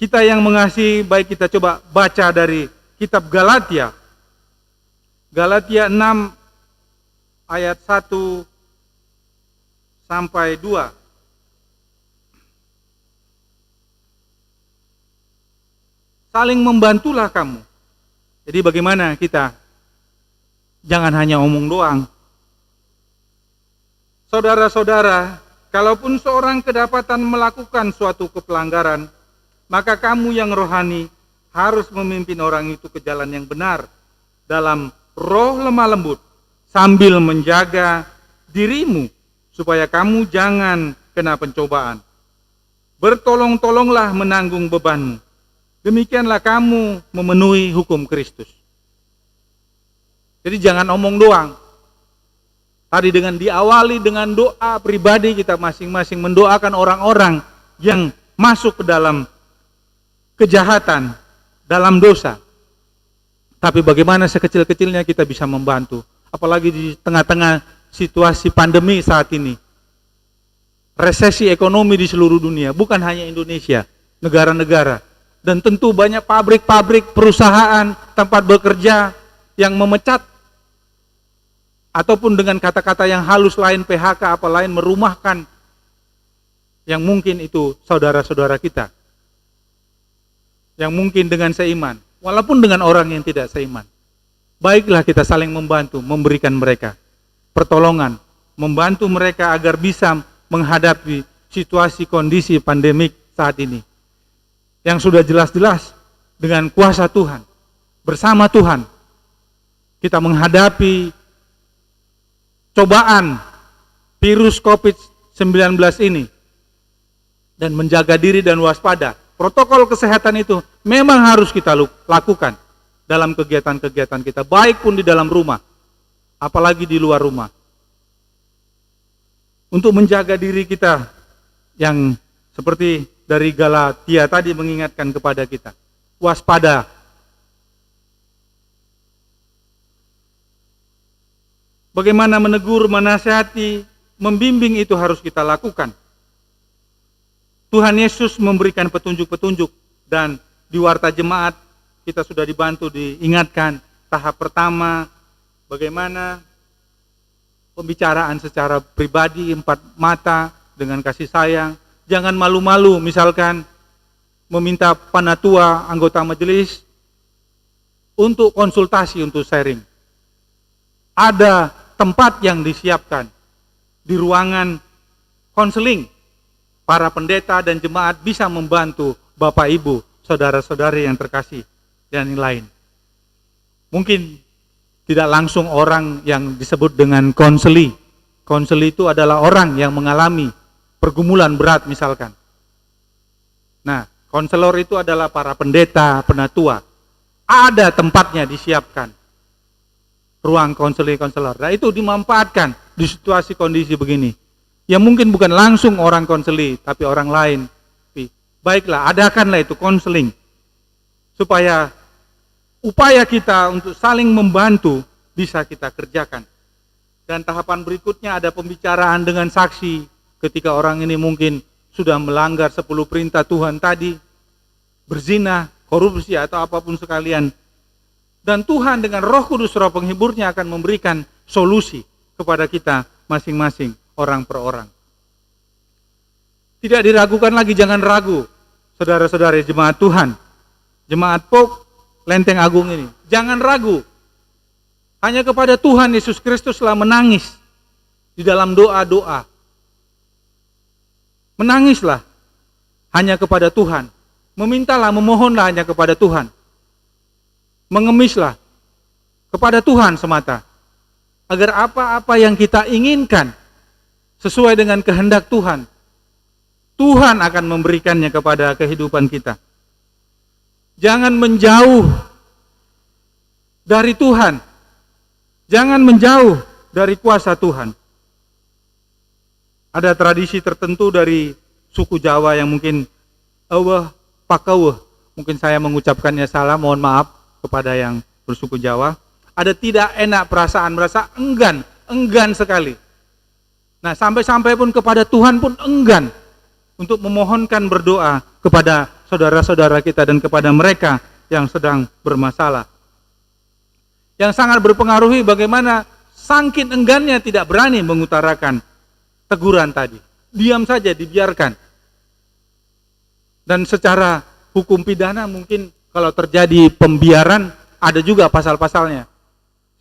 B: Kita yang mengasihi, baik kita coba baca dari kitab Galatia. Galatia 6 ayat 1 sampai 2. Saling membantulah kamu. Jadi bagaimana kita? Jangan hanya omong doang. Saudara-saudara, kalaupun seorang kedapatan melakukan suatu kepelanggaran, maka kamu yang rohani harus memimpin orang itu ke jalan yang benar dalam roh lemah lembut, sambil menjaga dirimu supaya kamu jangan kena pencobaan. Bertolong-tolonglah menanggung bebanmu. Demikianlah kamu memenuhi hukum Kristus. Jadi jangan omong doang. Tadi dengan diawali dengan doa pribadi kita masing-masing mendoakan orang-orang yang masuk ke dalam kejahatan, dalam dosa. Tapi bagaimana sekecil-kecilnya kita bisa membantu, apalagi di tengah-tengah situasi pandemi saat ini. Resesi ekonomi di seluruh dunia, bukan hanya Indonesia, negara-negara. Dan tentu banyak pabrik-pabrik, perusahaan, tempat bekerja yang memecat, ataupun dengan kata-kata yang halus lain, PHK, apa lain, merumahkan yang mungkin itu saudara-saudara kita. yang mungkin dengan seiman, walaupun dengan orang yang tidak seiman. Baiklah kita saling membantu, memberikan mereka pertolongan, membantu mereka agar bisa menghadapi situasi kondisi pandemik saat ini. Yang sudah jelas-jelas dengan kuasa Tuhan, bersama Tuhan, kita menghadapi cobaan virus COVID-19 ini dan menjaga diri dan waspada. Protokol kesehatan itu memang harus kita lakukan dalam kegiatan-kegiatan kita, baik pun di dalam rumah, apalagi di luar rumah. Untuk menjaga diri kita yang seperti dari Galatia tadi mengingatkan kepada kita, waspada. Bagaimana menegur, menasihati, membimbing itu harus kita lakukan. Tuhan Yesus memberikan petunjuk-petunjuk dan di Warta Jemaat kita sudah dibantu diingatkan tahap pertama bagaimana pembicaraan secara pribadi, empat mata dengan kasih sayang. Jangan malu-malu misalkan meminta panatua anggota majelis untuk konsultasi, untuk sharing. Ada tempat yang disiapkan di ruangan konseling. Para pendeta dan jemaat bisa membantu Bapak Ibu, saudara-saudari yang terkasih dan yang lain. Mungkin tidak langsung orang yang disebut dengan konseli. Konseli itu adalah orang yang mengalami pergumulan berat misalkan. Nah, konselor itu adalah para pendeta, penatua. Ada tempatnya disiapkan. Ruang konselor. Nah, itu dimanfaatkan di situasi kondisi begini. Ya mungkin bukan langsung orang konseli, tapi orang lain. Baiklah, adakanlah itu konseling. Supaya upaya kita untuk saling membantu bisa kita kerjakan. Dan tahapan berikutnya ada pembicaraan dengan saksi. Ketika orang ini mungkin sudah melanggar 10 perintah Tuhan tadi, berzina, korupsi atau apapun sekalian. Dan Tuhan dengan Roh Kudus, Roh Penghiburnya akan memberikan solusi kepada kita masing-masing, orang per orang. Tidak diragukan lagi, jangan ragu, saudara-saudari jemaat Tuhan, jemaat POK Lenteng Agung ini. Jangan ragu, hanya kepada Tuhan Yesus Kristuslah menangis di dalam doa-doa. Menangislah hanya kepada Tuhan, memintalah, memohonlah hanya kepada Tuhan. Mengemislah kepada Tuhan semata, agar apa-apa yang kita inginkan sesuai dengan kehendak Tuhan, Tuhan akan memberikannya kepada kehidupan kita. Jangan menjauh dari Tuhan, jangan menjauh dari kuasa Tuhan. Ada tradisi tertentu dari suku Jawa yang mungkin pakaweh, mungkin saya mengucapkannya salah, mohon maaf kepada yang bersuku Jawa. Ada tidak enak perasaan, merasa enggan sekali. Nah, sampai-sampai pun kepada Tuhan pun enggan untuk memohonkan berdoa kepada saudara-saudara kita dan kepada mereka yang sedang bermasalah. Yang sangat berpengaruhi bagaimana saking enggannya tidak berani mengutarakan teguran tadi. Diam saja, dibiarkan. Dan secara hukum pidana mungkin kalau terjadi pembiaran ada juga pasal-pasalnya.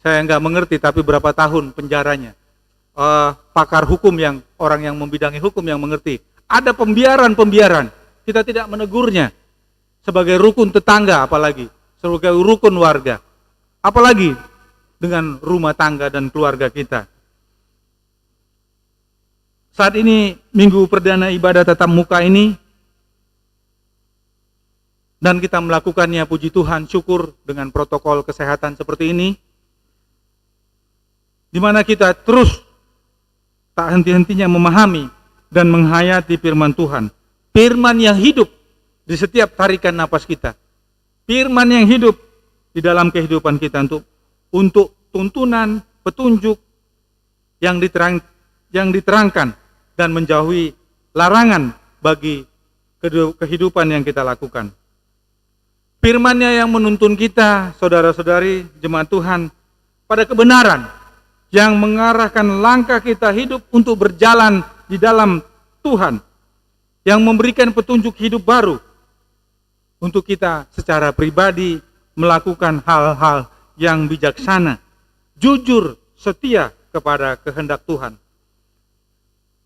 B: Saya nggak mengerti, tapi berapa tahun penjaranya. Pakar hukum orang yang membidangi hukum yang mengerti. Ada pembiaran, kita tidak menegurnya sebagai rukun tetangga, apalagi sebagai rukun warga, apalagi dengan rumah tangga dan keluarga kita. Saat ini minggu perdana ibadah tatap muka ini, dan kita melakukannya, puji Tuhan, syukur dengan protokol kesehatan seperti ini, di mana kita terus tak henti-hentinya memahami dan menghayati firman Tuhan. Firman yang hidup di setiap tarikan napas kita. Firman yang hidup di dalam kehidupan kita untuk tuntunan, petunjuk yang diterangkan dan menjauhi larangan bagi kehidupan yang kita lakukan. Firman-Nya yang menuntun kita, saudara-saudari jemaat Tuhan, pada kebenaran yang mengarahkan langkah kita hidup untuk berjalan di dalam Tuhan, yang memberikan petunjuk hidup baru untuk kita secara pribadi melakukan hal-hal yang bijaksana, jujur, setia kepada kehendak Tuhan.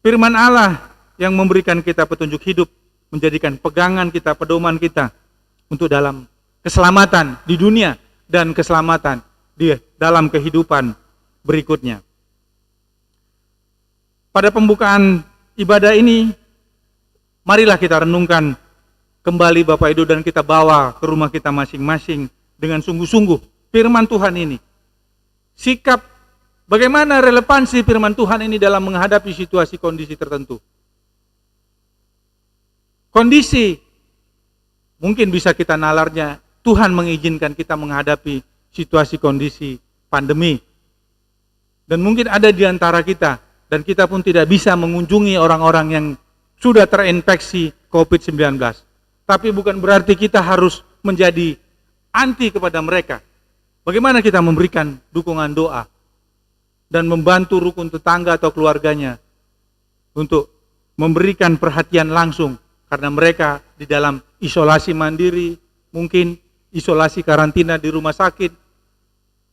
B: Firman Allah yang memberikan kita petunjuk hidup, menjadikan pegangan kita, pedoman kita untuk dalam keselamatan di dunia dan keselamatan di dalam kehidupan berikutnya. Pada pembukaan ibadah ini, marilah kita renungkan kembali Bapak Ibu dan kita bawa ke rumah kita masing-masing dengan sungguh-sungguh firman Tuhan ini. Sikap bagaimana relevansi firman Tuhan ini dalam menghadapi situasi kondisi tertentu. Kondisi mungkin bisa kita nalarnya Tuhan mengizinkan kita menghadapi situasi kondisi pandemi. Dan mungkin ada di antara kita dan kita pun tidak bisa mengunjungi orang-orang yang sudah terinfeksi COVID-19. Tapi bukan berarti kita harus menjadi anti kepada mereka. Bagaimana kita memberikan dukungan doa dan membantu rukun tetangga atau keluarganya untuk memberikan perhatian langsung karena mereka di dalam isolasi mandiri, mungkin isolasi karantina di rumah sakit,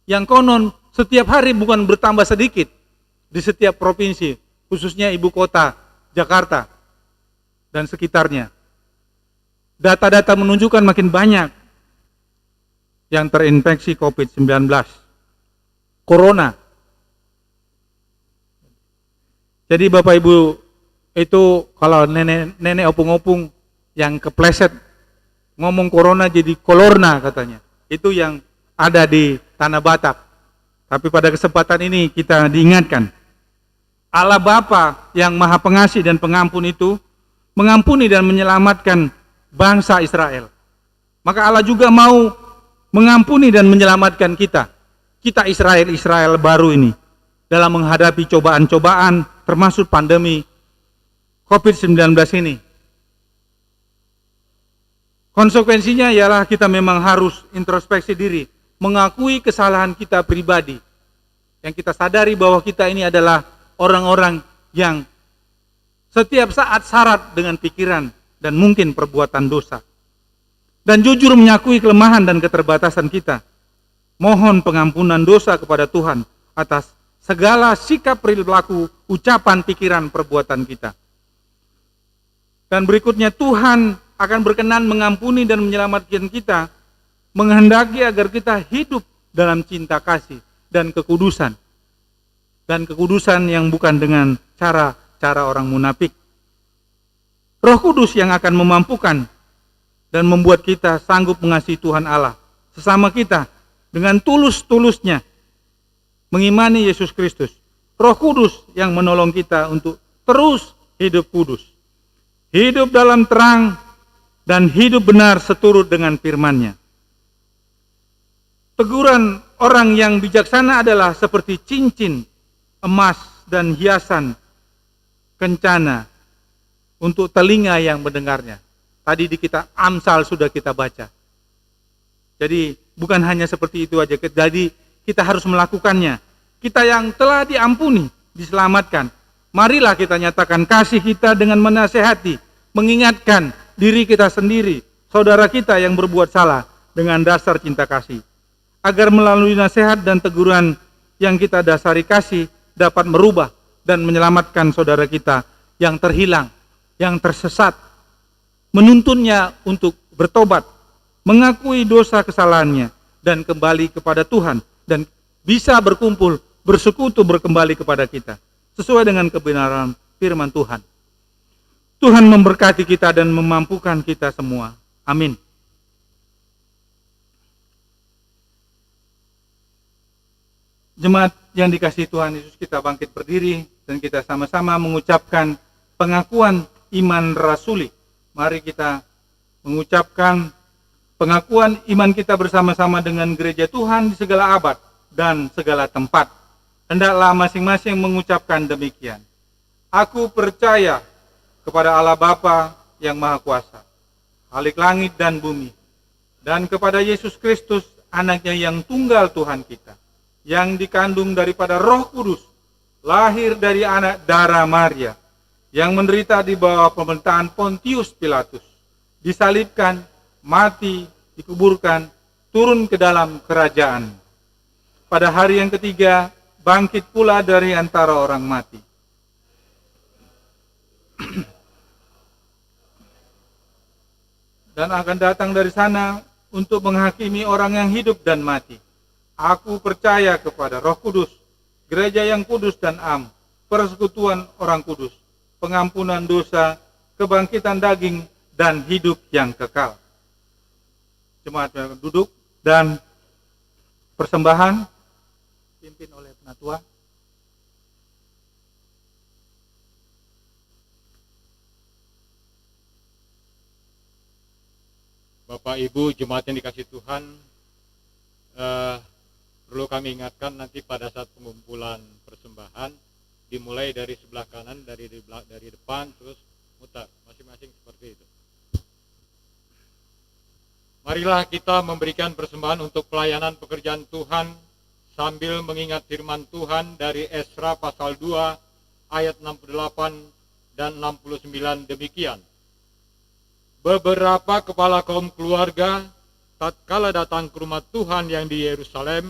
B: yang konon setiap hari bukan bertambah sedikit di setiap provinsi, khususnya ibu kota Jakarta dan sekitarnya. Data-data menunjukkan makin banyak yang terinfeksi COVID-19, Corona. Jadi Bapak Ibu, itu kalau nenek opung-opung yang kepleset ngomong Corona jadi kolorna katanya. Itu yang ada di Tanah Batak. Tapi pada kesempatan ini kita diingatkan, Allah Bapa yang Maha Pengasih dan Pengampun itu mengampuni dan menyelamatkan bangsa Israel. Maka Allah juga mau mengampuni dan menyelamatkan kita Israel baru ini dalam menghadapi cobaan-cobaan termasuk pandemi COVID-19 ini. Konsekuensinya ialah kita memang harus introspeksi diri, mengakui kesalahan kita pribadi, yang kita sadari bahwa kita ini adalah orang-orang yang setiap saat syarat dengan pikiran dan mungkin perbuatan dosa. Dan jujur mengakui kelemahan dan keterbatasan kita. Mohon pengampunan dosa kepada Tuhan atas segala sikap, perilaku, ucapan, pikiran, perbuatan kita. Dan berikutnya Tuhan akan berkenan mengampuni dan menyelamatkan kita, menghendaki agar kita hidup dalam cinta kasih dan kekudusan. Dan kekudusan yang bukan dengan cara orang munafik. Roh Kudus yang akan memampukan dan membuat kita sanggup mengasihi Tuhan Allah sesama kita dengan tulus-tulusnya mengimani Yesus Kristus. Roh Kudus yang menolong kita untuk terus hidup kudus, hidup dalam terang dan hidup benar seturut dengan firman-Nya. Teguran orang yang bijaksana adalah seperti cincin emas dan hiasan kencana untuk telinga yang mendengarnya. Tadi di kitab Amsal sudah kita baca. Jadi bukan hanya seperti itu aja. Jadi kita harus melakukannya. Kita yang telah diampuni, diselamatkan. Marilah kita nyatakan kasih kita dengan menasehati, mengingatkan diri kita sendiri, saudara kita yang berbuat salah dengan dasar cinta kasih. Agar melalui nasihat dan teguran yang kita dasari kasih dapat merubah dan menyelamatkan saudara kita yang terhilang, yang tersesat, menuntunnya untuk bertobat, mengakui dosa kesalahannya, dan kembali kepada Tuhan, dan bisa berkumpul, bersekutu, berkembali kepada kita, sesuai dengan kebenaran firman Tuhan. Tuhan memberkati kita dan memampukan kita semua. Amin. Jemaat yang dikasihi Tuhan Yesus, kita bangkit berdiri, dan kita sama-sama mengucapkan pengakuan iman rasuli. Mari kita mengucapkan pengakuan iman kita bersama-sama dengan gereja Tuhan di segala abad dan segala tempat. Hendaklah masing-masing mengucapkan demikian. Aku percaya kepada Allah Bapa yang Maha Kuasa, Khalik langit dan bumi, dan kepada Yesus Kristus, anaknya yang tunggal Tuhan kita, yang dikandung daripada Roh Kudus, lahir dari anak darah Maria, yang menderita di bawah pemerintahan Pontius Pilatus, disalibkan, mati, dikuburkan, turun ke dalam kerajaan. Pada hari yang ketiga, bangkit pula dari antara orang mati. Dan akan datang dari sana untuk menghakimi orang yang hidup dan mati. Aku percaya kepada Roh Kudus, gereja yang kudus dan am, persekutuan orang kudus, pengampunan dosa, kebangkitan daging, dan hidup yang kekal. Jemaat yang duduk dan persembahan dipimpin oleh penatua.
D: Bapak Ibu jemaat yang dikasihi Tuhan, perlu kami ingatkan nanti pada saat pengumpulan persembahan dimulai dari sebelah kanan, dari depan terus mutar masing-masing seperti itu. Marilah kita memberikan persembahan untuk pelayanan pekerjaan Tuhan sambil mengingat firman Tuhan dari Esra pasal 2 ayat 68 dan 69 demikian. Beberapa kepala kaum keluarga tatkala datang ke rumah Tuhan yang di Yerusalem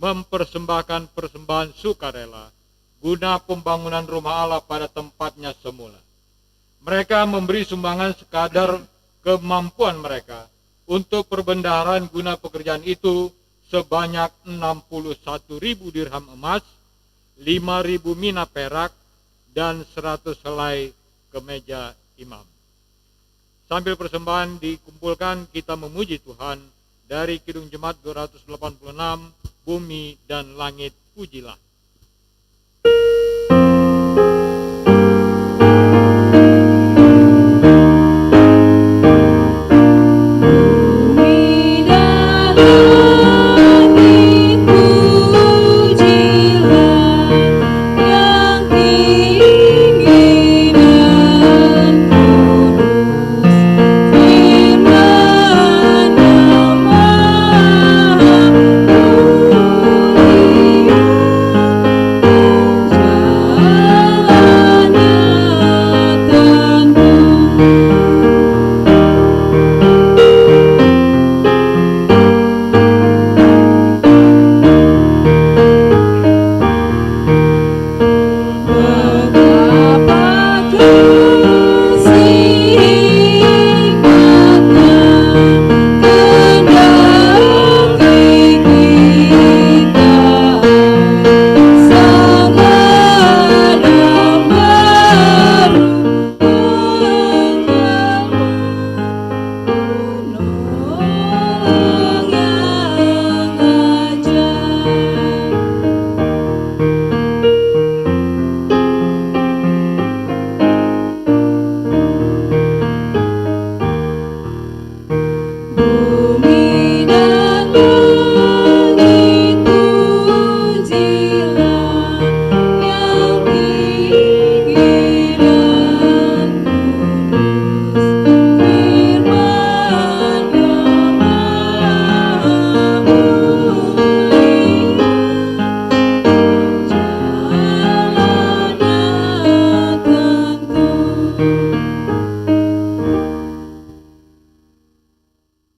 D: mempersembahkan persembahan sukarela guna pembangunan rumah Allah pada tempatnya semula. Mereka memberi sumbangan sekadar kemampuan mereka untuk perbendaharaan guna pekerjaan itu sebanyak 61.000 dirham emas, 5.000 mina perak, dan 100 helai kemeja imam. Sambil persembahan dikumpulkan, kita memuji Tuhan dari Kidung Jemaat 286, Bumi dan Langit Pujilah.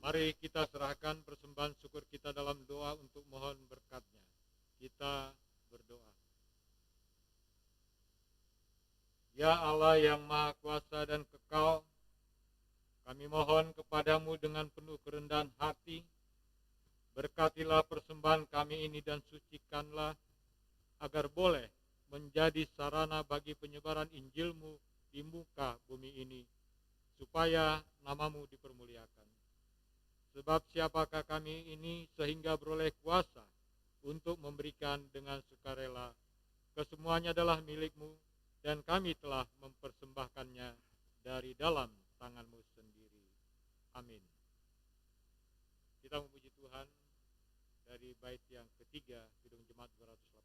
D: Mari kita serahkan persembahan syukur kita dalam doa untuk mohon berkat-Nya. Kita berdoa. Ya Allah yang Maha Kuasa dan Kekal, kami mohon kepadamu dengan penuh kerendahan hati, berkatilah persembahan kami ini dan sucikanlah agar boleh menjadi sarana bagi penyebaran Injil-Mu di muka bumi ini, supaya nama-Mu dipermuliakan. Sebab siapakah kami ini sehingga beroleh kuasa untuk memberikan dengan sukarela? Kesemuanya adalah milik-Mu dan kami telah mempersembahkannya dari dalam tangan-Mu sendiri. Amin. Kita memuji Tuhan dari bait yang ketiga, Kidung Jemaat 286.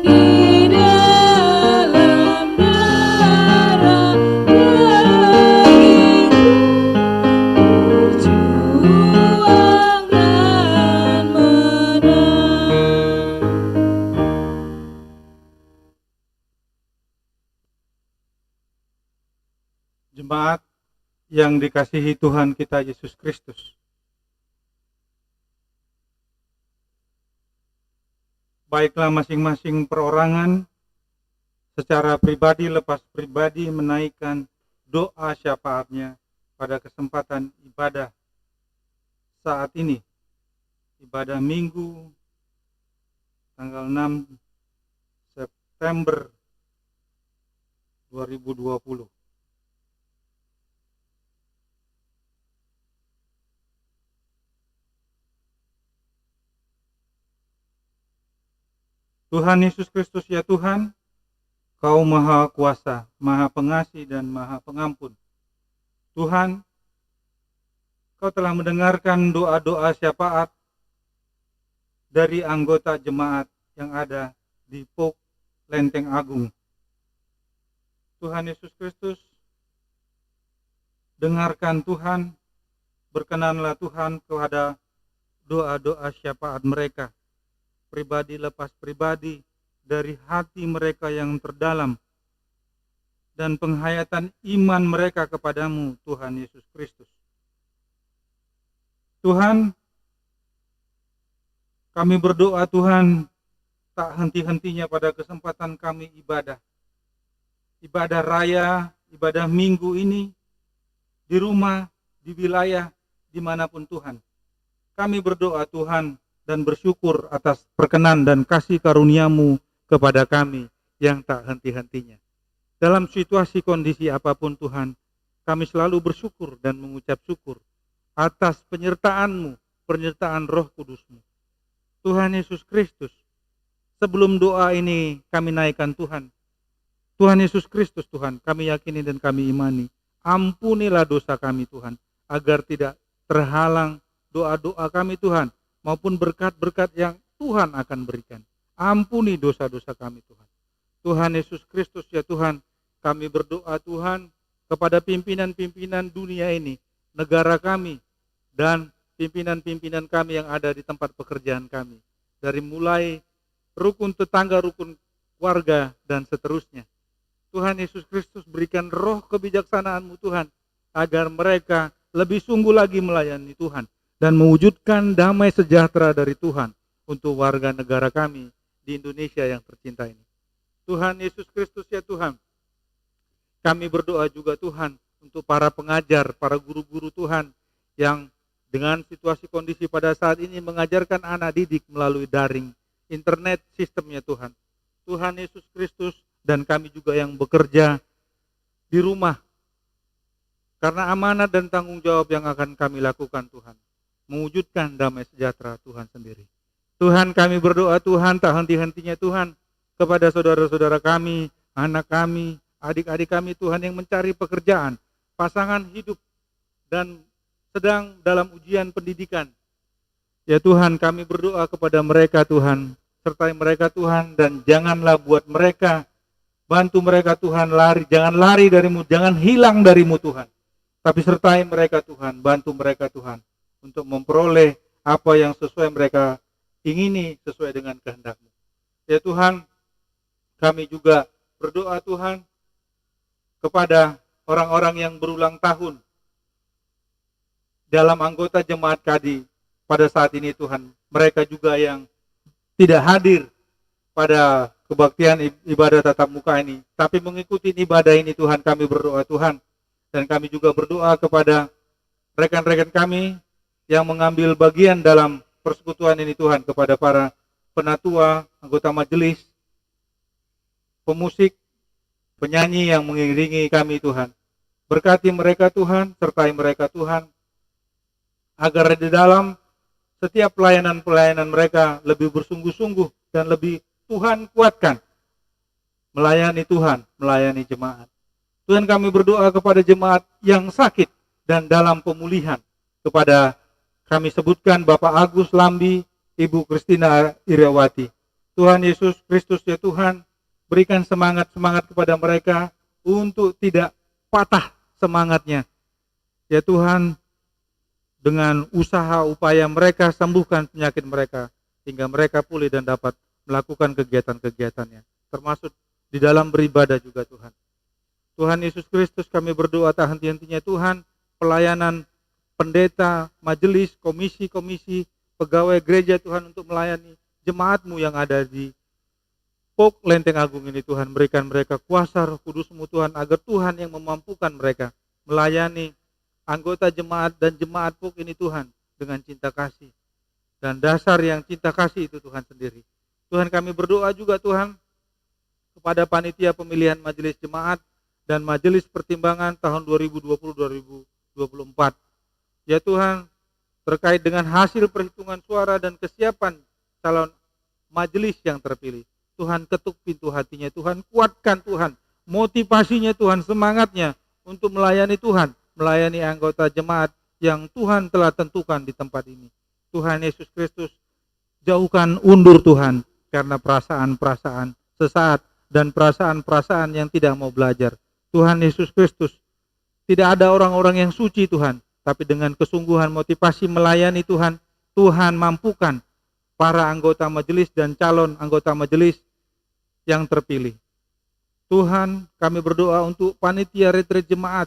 E: Di dalam
B: Jemaat yang dikasihi Tuhan kita Yesus Kristus. Baiklah masing-masing perorangan secara pribadi lepas pribadi menaikkan doa syafaatnya pada kesempatan ibadah saat ini. Ibadah Minggu tanggal 6 September 2020. Tuhan Yesus Kristus, ya Tuhan, Kau Maha Kuasa, Maha Pengasih dan Maha Pengampun. Tuhan, Kau telah mendengarkan doa-doa syafaat dari anggota jemaat yang ada di POK Lenteng Agung. Tuhan Yesus Kristus, dengarkan Tuhan, berkenanlah Tuhan kepada doa-doa syafaat mereka, pribadi lepas pribadi, dari hati mereka yang terdalam, dan penghayatan iman mereka kepadamu, Tuhan Yesus Kristus. Tuhan, kami berdoa Tuhan, tak henti-hentinya pada kesempatan kami ibadah. Ibadah raya, ibadah minggu ini, di rumah, di wilayah, dimanapun Tuhan. Kami berdoa Tuhan, dan bersyukur atas perkenan dan kasih karunia-Mu kepada kami yang tak henti-hentinya. Dalam situasi kondisi apapun Tuhan, kami selalu bersyukur dan mengucap syukur atas penyertaan-Mu, penyertaan Roh Kudus-Mu. Tuhan Yesus Kristus, sebelum doa ini kami naikkan Tuhan. Tuhan Yesus Kristus Tuhan, kami yakini dan kami imani. Ampunilah dosa kami Tuhan, agar tidak terhalang doa-doa kami Tuhan, maupun berkat-berkat yang Tuhan akan berikan. Ampuni dosa-dosa kami Tuhan. Tuhan Yesus Kristus, ya Tuhan, kami berdoa Tuhan kepada pimpinan-pimpinan dunia ini, negara kami, dan pimpinan-pimpinan kami yang ada di tempat pekerjaan kami. Dari mulai rukun tetangga, rukun warga, dan seterusnya. Tuhan Yesus Kristus, berikan roh kebijaksanaan-Mu Tuhan, agar mereka lebih sungguh lagi melayani Tuhan, dan mewujudkan damai sejahtera dari Tuhan untuk warga negara kami di Indonesia yang tercinta ini. Tuhan Yesus Kristus, ya Tuhan, kami berdoa juga Tuhan untuk para pengajar, para guru-guru Tuhan yang dengan situasi kondisi pada saat ini mengajarkan anak didik melalui daring, internet sistemnya Tuhan. Tuhan Yesus Kristus, dan kami juga yang bekerja di rumah, karena amanat dan tanggung jawab yang akan kami lakukan Tuhan, mewujudkan damai sejahtera Tuhan sendiri. Tuhan, kami berdoa Tuhan, tak henti-hentinya Tuhan, kepada saudara-saudara kami, anak kami, adik-adik kami Tuhan yang mencari pekerjaan, pasangan hidup, dan sedang dalam ujian pendidikan. Ya Tuhan, kami berdoa kepada mereka Tuhan, sertai mereka Tuhan, dan janganlah buat mereka, bantu mereka Tuhan lari, jangan lari darimu, jangan hilang darimu Tuhan, tapi sertai mereka Tuhan, bantu mereka Tuhan, untuk memperoleh apa yang sesuai mereka ingini, sesuai dengan kehendak-Mu. Ya Tuhan, kami juga berdoa Tuhan kepada orang-orang yang berulang tahun dalam anggota jemaat Kadi pada saat ini Tuhan. Mereka juga yang tidak hadir pada kebaktian ibadah tatap muka ini, tapi mengikuti ibadah ini Tuhan, kami berdoa Tuhan. Dan kami juga berdoa kepada rekan-rekan kami yang mengambil bagian dalam persekutuan ini Tuhan, kepada para penatua, anggota majelis, pemusik, penyanyi yang mengiringi kami Tuhan. Berkati mereka Tuhan, sertai mereka Tuhan, agar di dalam setiap pelayanan-pelayanan mereka lebih bersungguh-sungguh dan lebih Tuhan kuatkan melayani Tuhan, melayani jemaat. Tuhan, kami berdoa kepada jemaat yang sakit dan dalam pemulihan, kepada kami sebutkan Bapak Agus Lambi, Ibu Kristina Iriawati. Tuhan Yesus Kristus, ya Tuhan, berikan semangat-semangat kepada mereka untuk tidak patah semangatnya. Ya Tuhan, dengan usaha upaya mereka, sembuhkan penyakit mereka, hingga mereka pulih dan dapat melakukan kegiatan-kegiatannya, termasuk di dalam beribadah juga Tuhan. Tuhan Yesus Kristus, kami berdoa tak henti-hentinya Tuhan, pelayanan pendeta, majelis, komisi-komisi, pegawai gereja Tuhan untuk melayani jemaat-Mu yang ada di Pok Lenteng Agung ini Tuhan. Berikan mereka kuasa Roh Kudus-Mu Tuhan, agar Tuhan yang memampukan mereka melayani anggota jemaat dan jemaat Pok ini Tuhan dengan cinta kasih. Dan dasar yang cinta kasih itu Tuhan sendiri. Tuhan, kami berdoa juga Tuhan kepada panitia pemilihan majelis jemaat dan majelis pertimbangan tahun 2020-2024. Ya Tuhan, terkait dengan hasil perhitungan suara dan kesiapan calon majelis yang terpilih. Tuhan, ketuk pintu hatinya Tuhan, kuatkan Tuhan, motivasinya Tuhan, semangatnya untuk melayani Tuhan, melayani anggota jemaat yang Tuhan telah tentukan di tempat ini. Tuhan Yesus Kristus, jauhkan undur Tuhan karena perasaan-perasaan sesaat dan perasaan-perasaan yang tidak mau belajar. Tuhan Yesus Kristus, tidak ada orang-orang yang suci Tuhan, tapi dengan kesungguhan motivasi melayani Tuhan, Tuhan mampukan para anggota majelis dan calon anggota majelis yang terpilih. Tuhan, kami berdoa untuk panitia retreat jemaat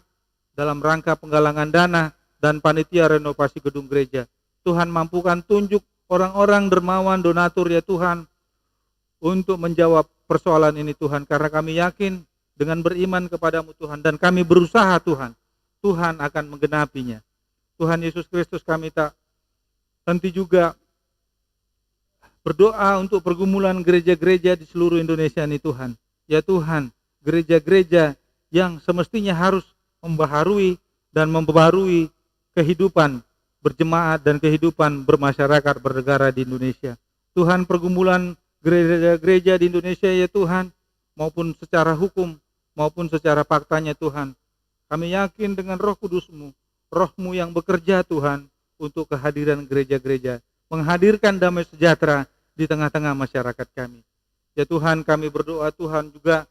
B: dalam rangka penggalangan dana dan panitia renovasi gedung gereja. Tuhan, mampukan tunjuk orang-orang dermawan donatur ya Tuhan untuk menjawab persoalan ini Tuhan, karena kami yakin dengan beriman kepadamu Tuhan, dan kami berusaha Tuhan, Tuhan akan menggenapinya. Tuhan Yesus Kristus, kami tak henti juga berdoa untuk pergumulan gereja-gereja di seluruh Indonesia ini Tuhan. Ya Tuhan, gereja-gereja yang semestinya harus membaharui dan memperbarui kehidupan berjemaat dan kehidupan bermasyarakat bernegara di Indonesia. Tuhan, pergumulan gereja-gereja di Indonesia ya Tuhan, maupun secara hukum maupun secara faktanya Tuhan, kami yakin dengan Roh Kudus-Mu, Roh-Mu yang bekerja Tuhan untuk kehadiran gereja-gereja, menghadirkan damai sejahtera di tengah-tengah masyarakat kami. Ya Tuhan, kami berdoa Tuhan juga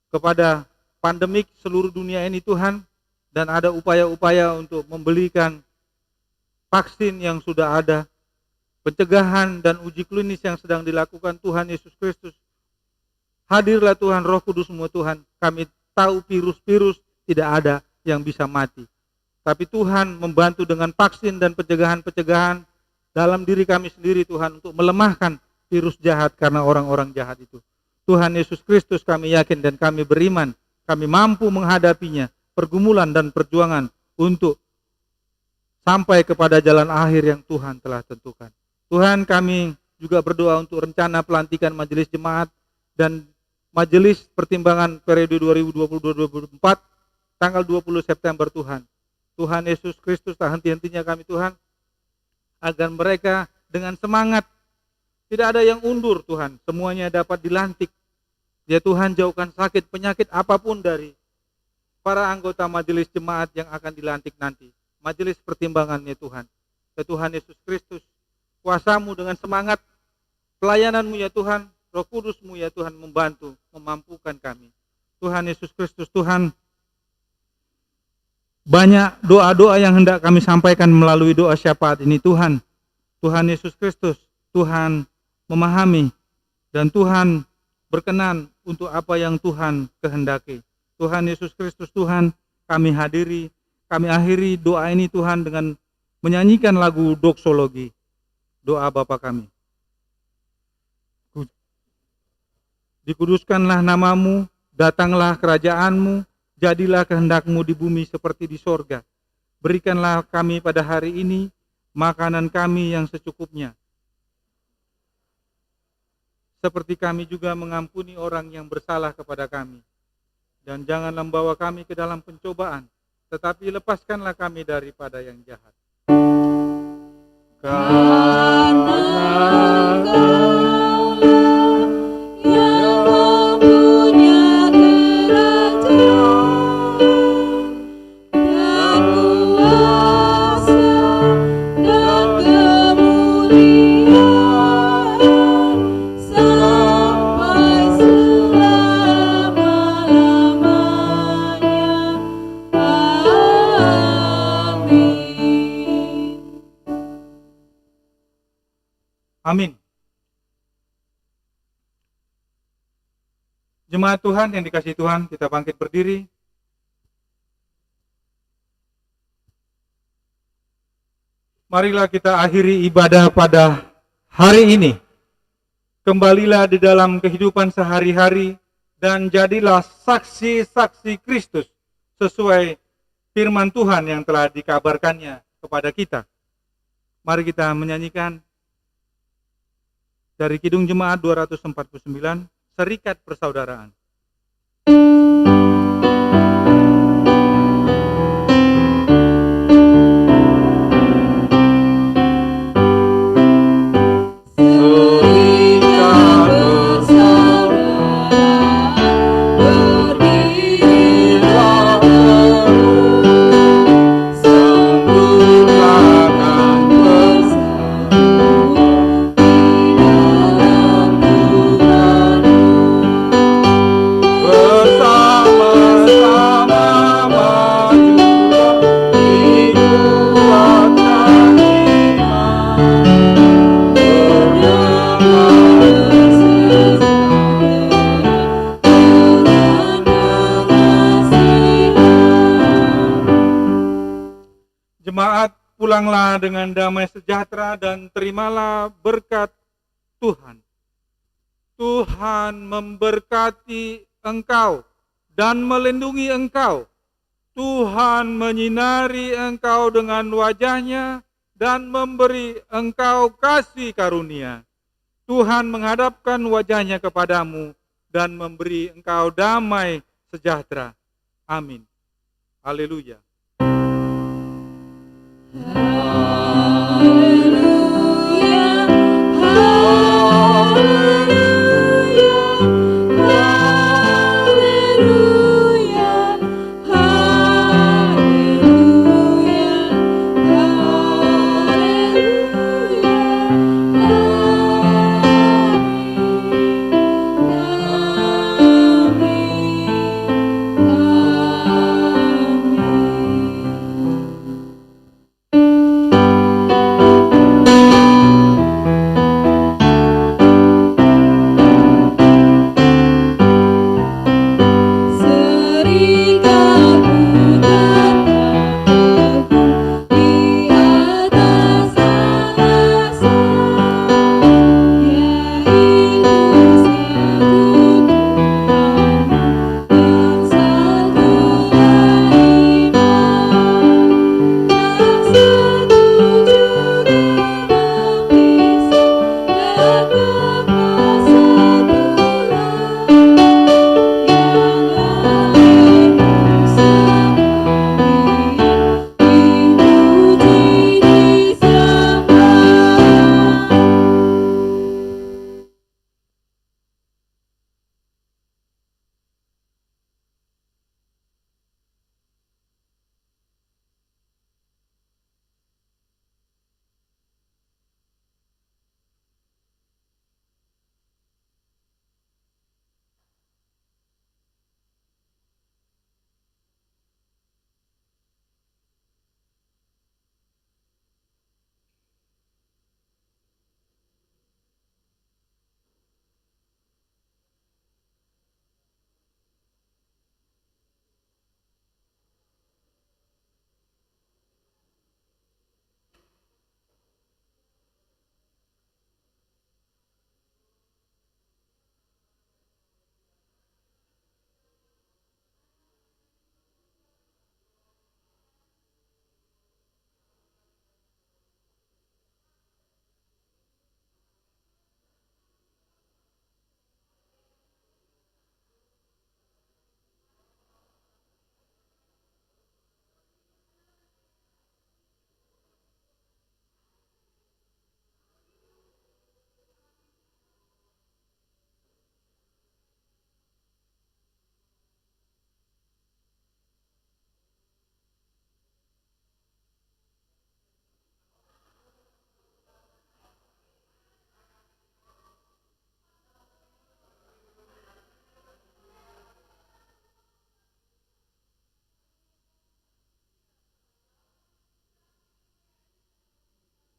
B: kepada pandemik seluruh dunia ini Tuhan, dan ada upaya-upaya untuk membelikan vaksin yang sudah ada, pencegahan dan uji klinis yang sedang dilakukan Tuhan Yesus Kristus. Hadirlah Tuhan, Roh Kudus-Mu Tuhan. Kami tahu virus-virus tidak ada yang bisa mati. Tapi Tuhan membantu dengan vaksin dan pencegahan-pencegahan dalam diri kami sendiri Tuhan, untuk melemahkan virus jahat karena orang-orang jahat itu. Tuhan Yesus Kristus, kami yakin dan kami beriman, kami mampu menghadapinya, pergumulan dan perjuangan untuk sampai kepada jalan akhir yang Tuhan telah tentukan. Tuhan, kami juga berdoa untuk rencana pelantikan majelis jemaat dan majelis pertimbangan periode 2020-2024 tanggal 20 September Tuhan. Tuhan Yesus Kristus, tak henti-hentinya kami Tuhan, agar mereka dengan semangat, tidak ada yang undur Tuhan, semuanya dapat dilantik. Ya Tuhan, jauhkan sakit penyakit apapun dari para anggota majelis jemaat yang akan dilantik nanti, majelis pertimbangannya Tuhan. Ya Tuhan Yesus Kristus, kuasa-Mu dengan semangat pelayanan-Mu ya Tuhan, Roh Kudus-Mu ya Tuhan membantu, memampukan kami. Tuhan Yesus Kristus, Tuhan, banyak doa-doa yang hendak kami sampaikan melalui doa syafaat ini Tuhan. Tuhan Yesus Kristus, Tuhan memahami dan Tuhan berkenan untuk apa yang Tuhan kehendaki. Tuhan Yesus Kristus, Tuhan, kami akhiri doa ini Tuhan dengan menyanyikan lagu doksologi, doa Bapa kami. Dikuduskanlah namamu, datanglah kerajaan-Mu, jadilah kehendak-Mu di bumi seperti di sorga. Berikanlah kami pada hari ini makanan kami yang secukupnya, seperti kami juga mengampuni orang yang bersalah kepada kami. Dan janganlah membawa kami ke dalam pencobaan, tetapi lepaskanlah kami daripada yang jahat. Amin. Jemaat Tuhan yang dikasihi Tuhan, kita bangkit berdiri. marilah kita akhiri ibadah pada hari ini. Kembalilah di dalam kehidupan sehari-hari dan jadilah saksi-saksi Kristus sesuai firman Tuhan yang telah dikabarkannya kepada kita. Mari kita menyanyikan dari Kidung Jemaat 249, Serikat Persaudaraan. Jemaat, pulanglah dengan damai sejahtera dan terimalah berkat Tuhan. Tuhan memberkati engkau dan melindungi engkau. Tuhan menyinari engkau dengan wajahnya dan memberi engkau kasih karunia. Tuhan menghadapkan wajahnya kepadamu dan memberi engkau damai sejahtera. Amin. Haleluya.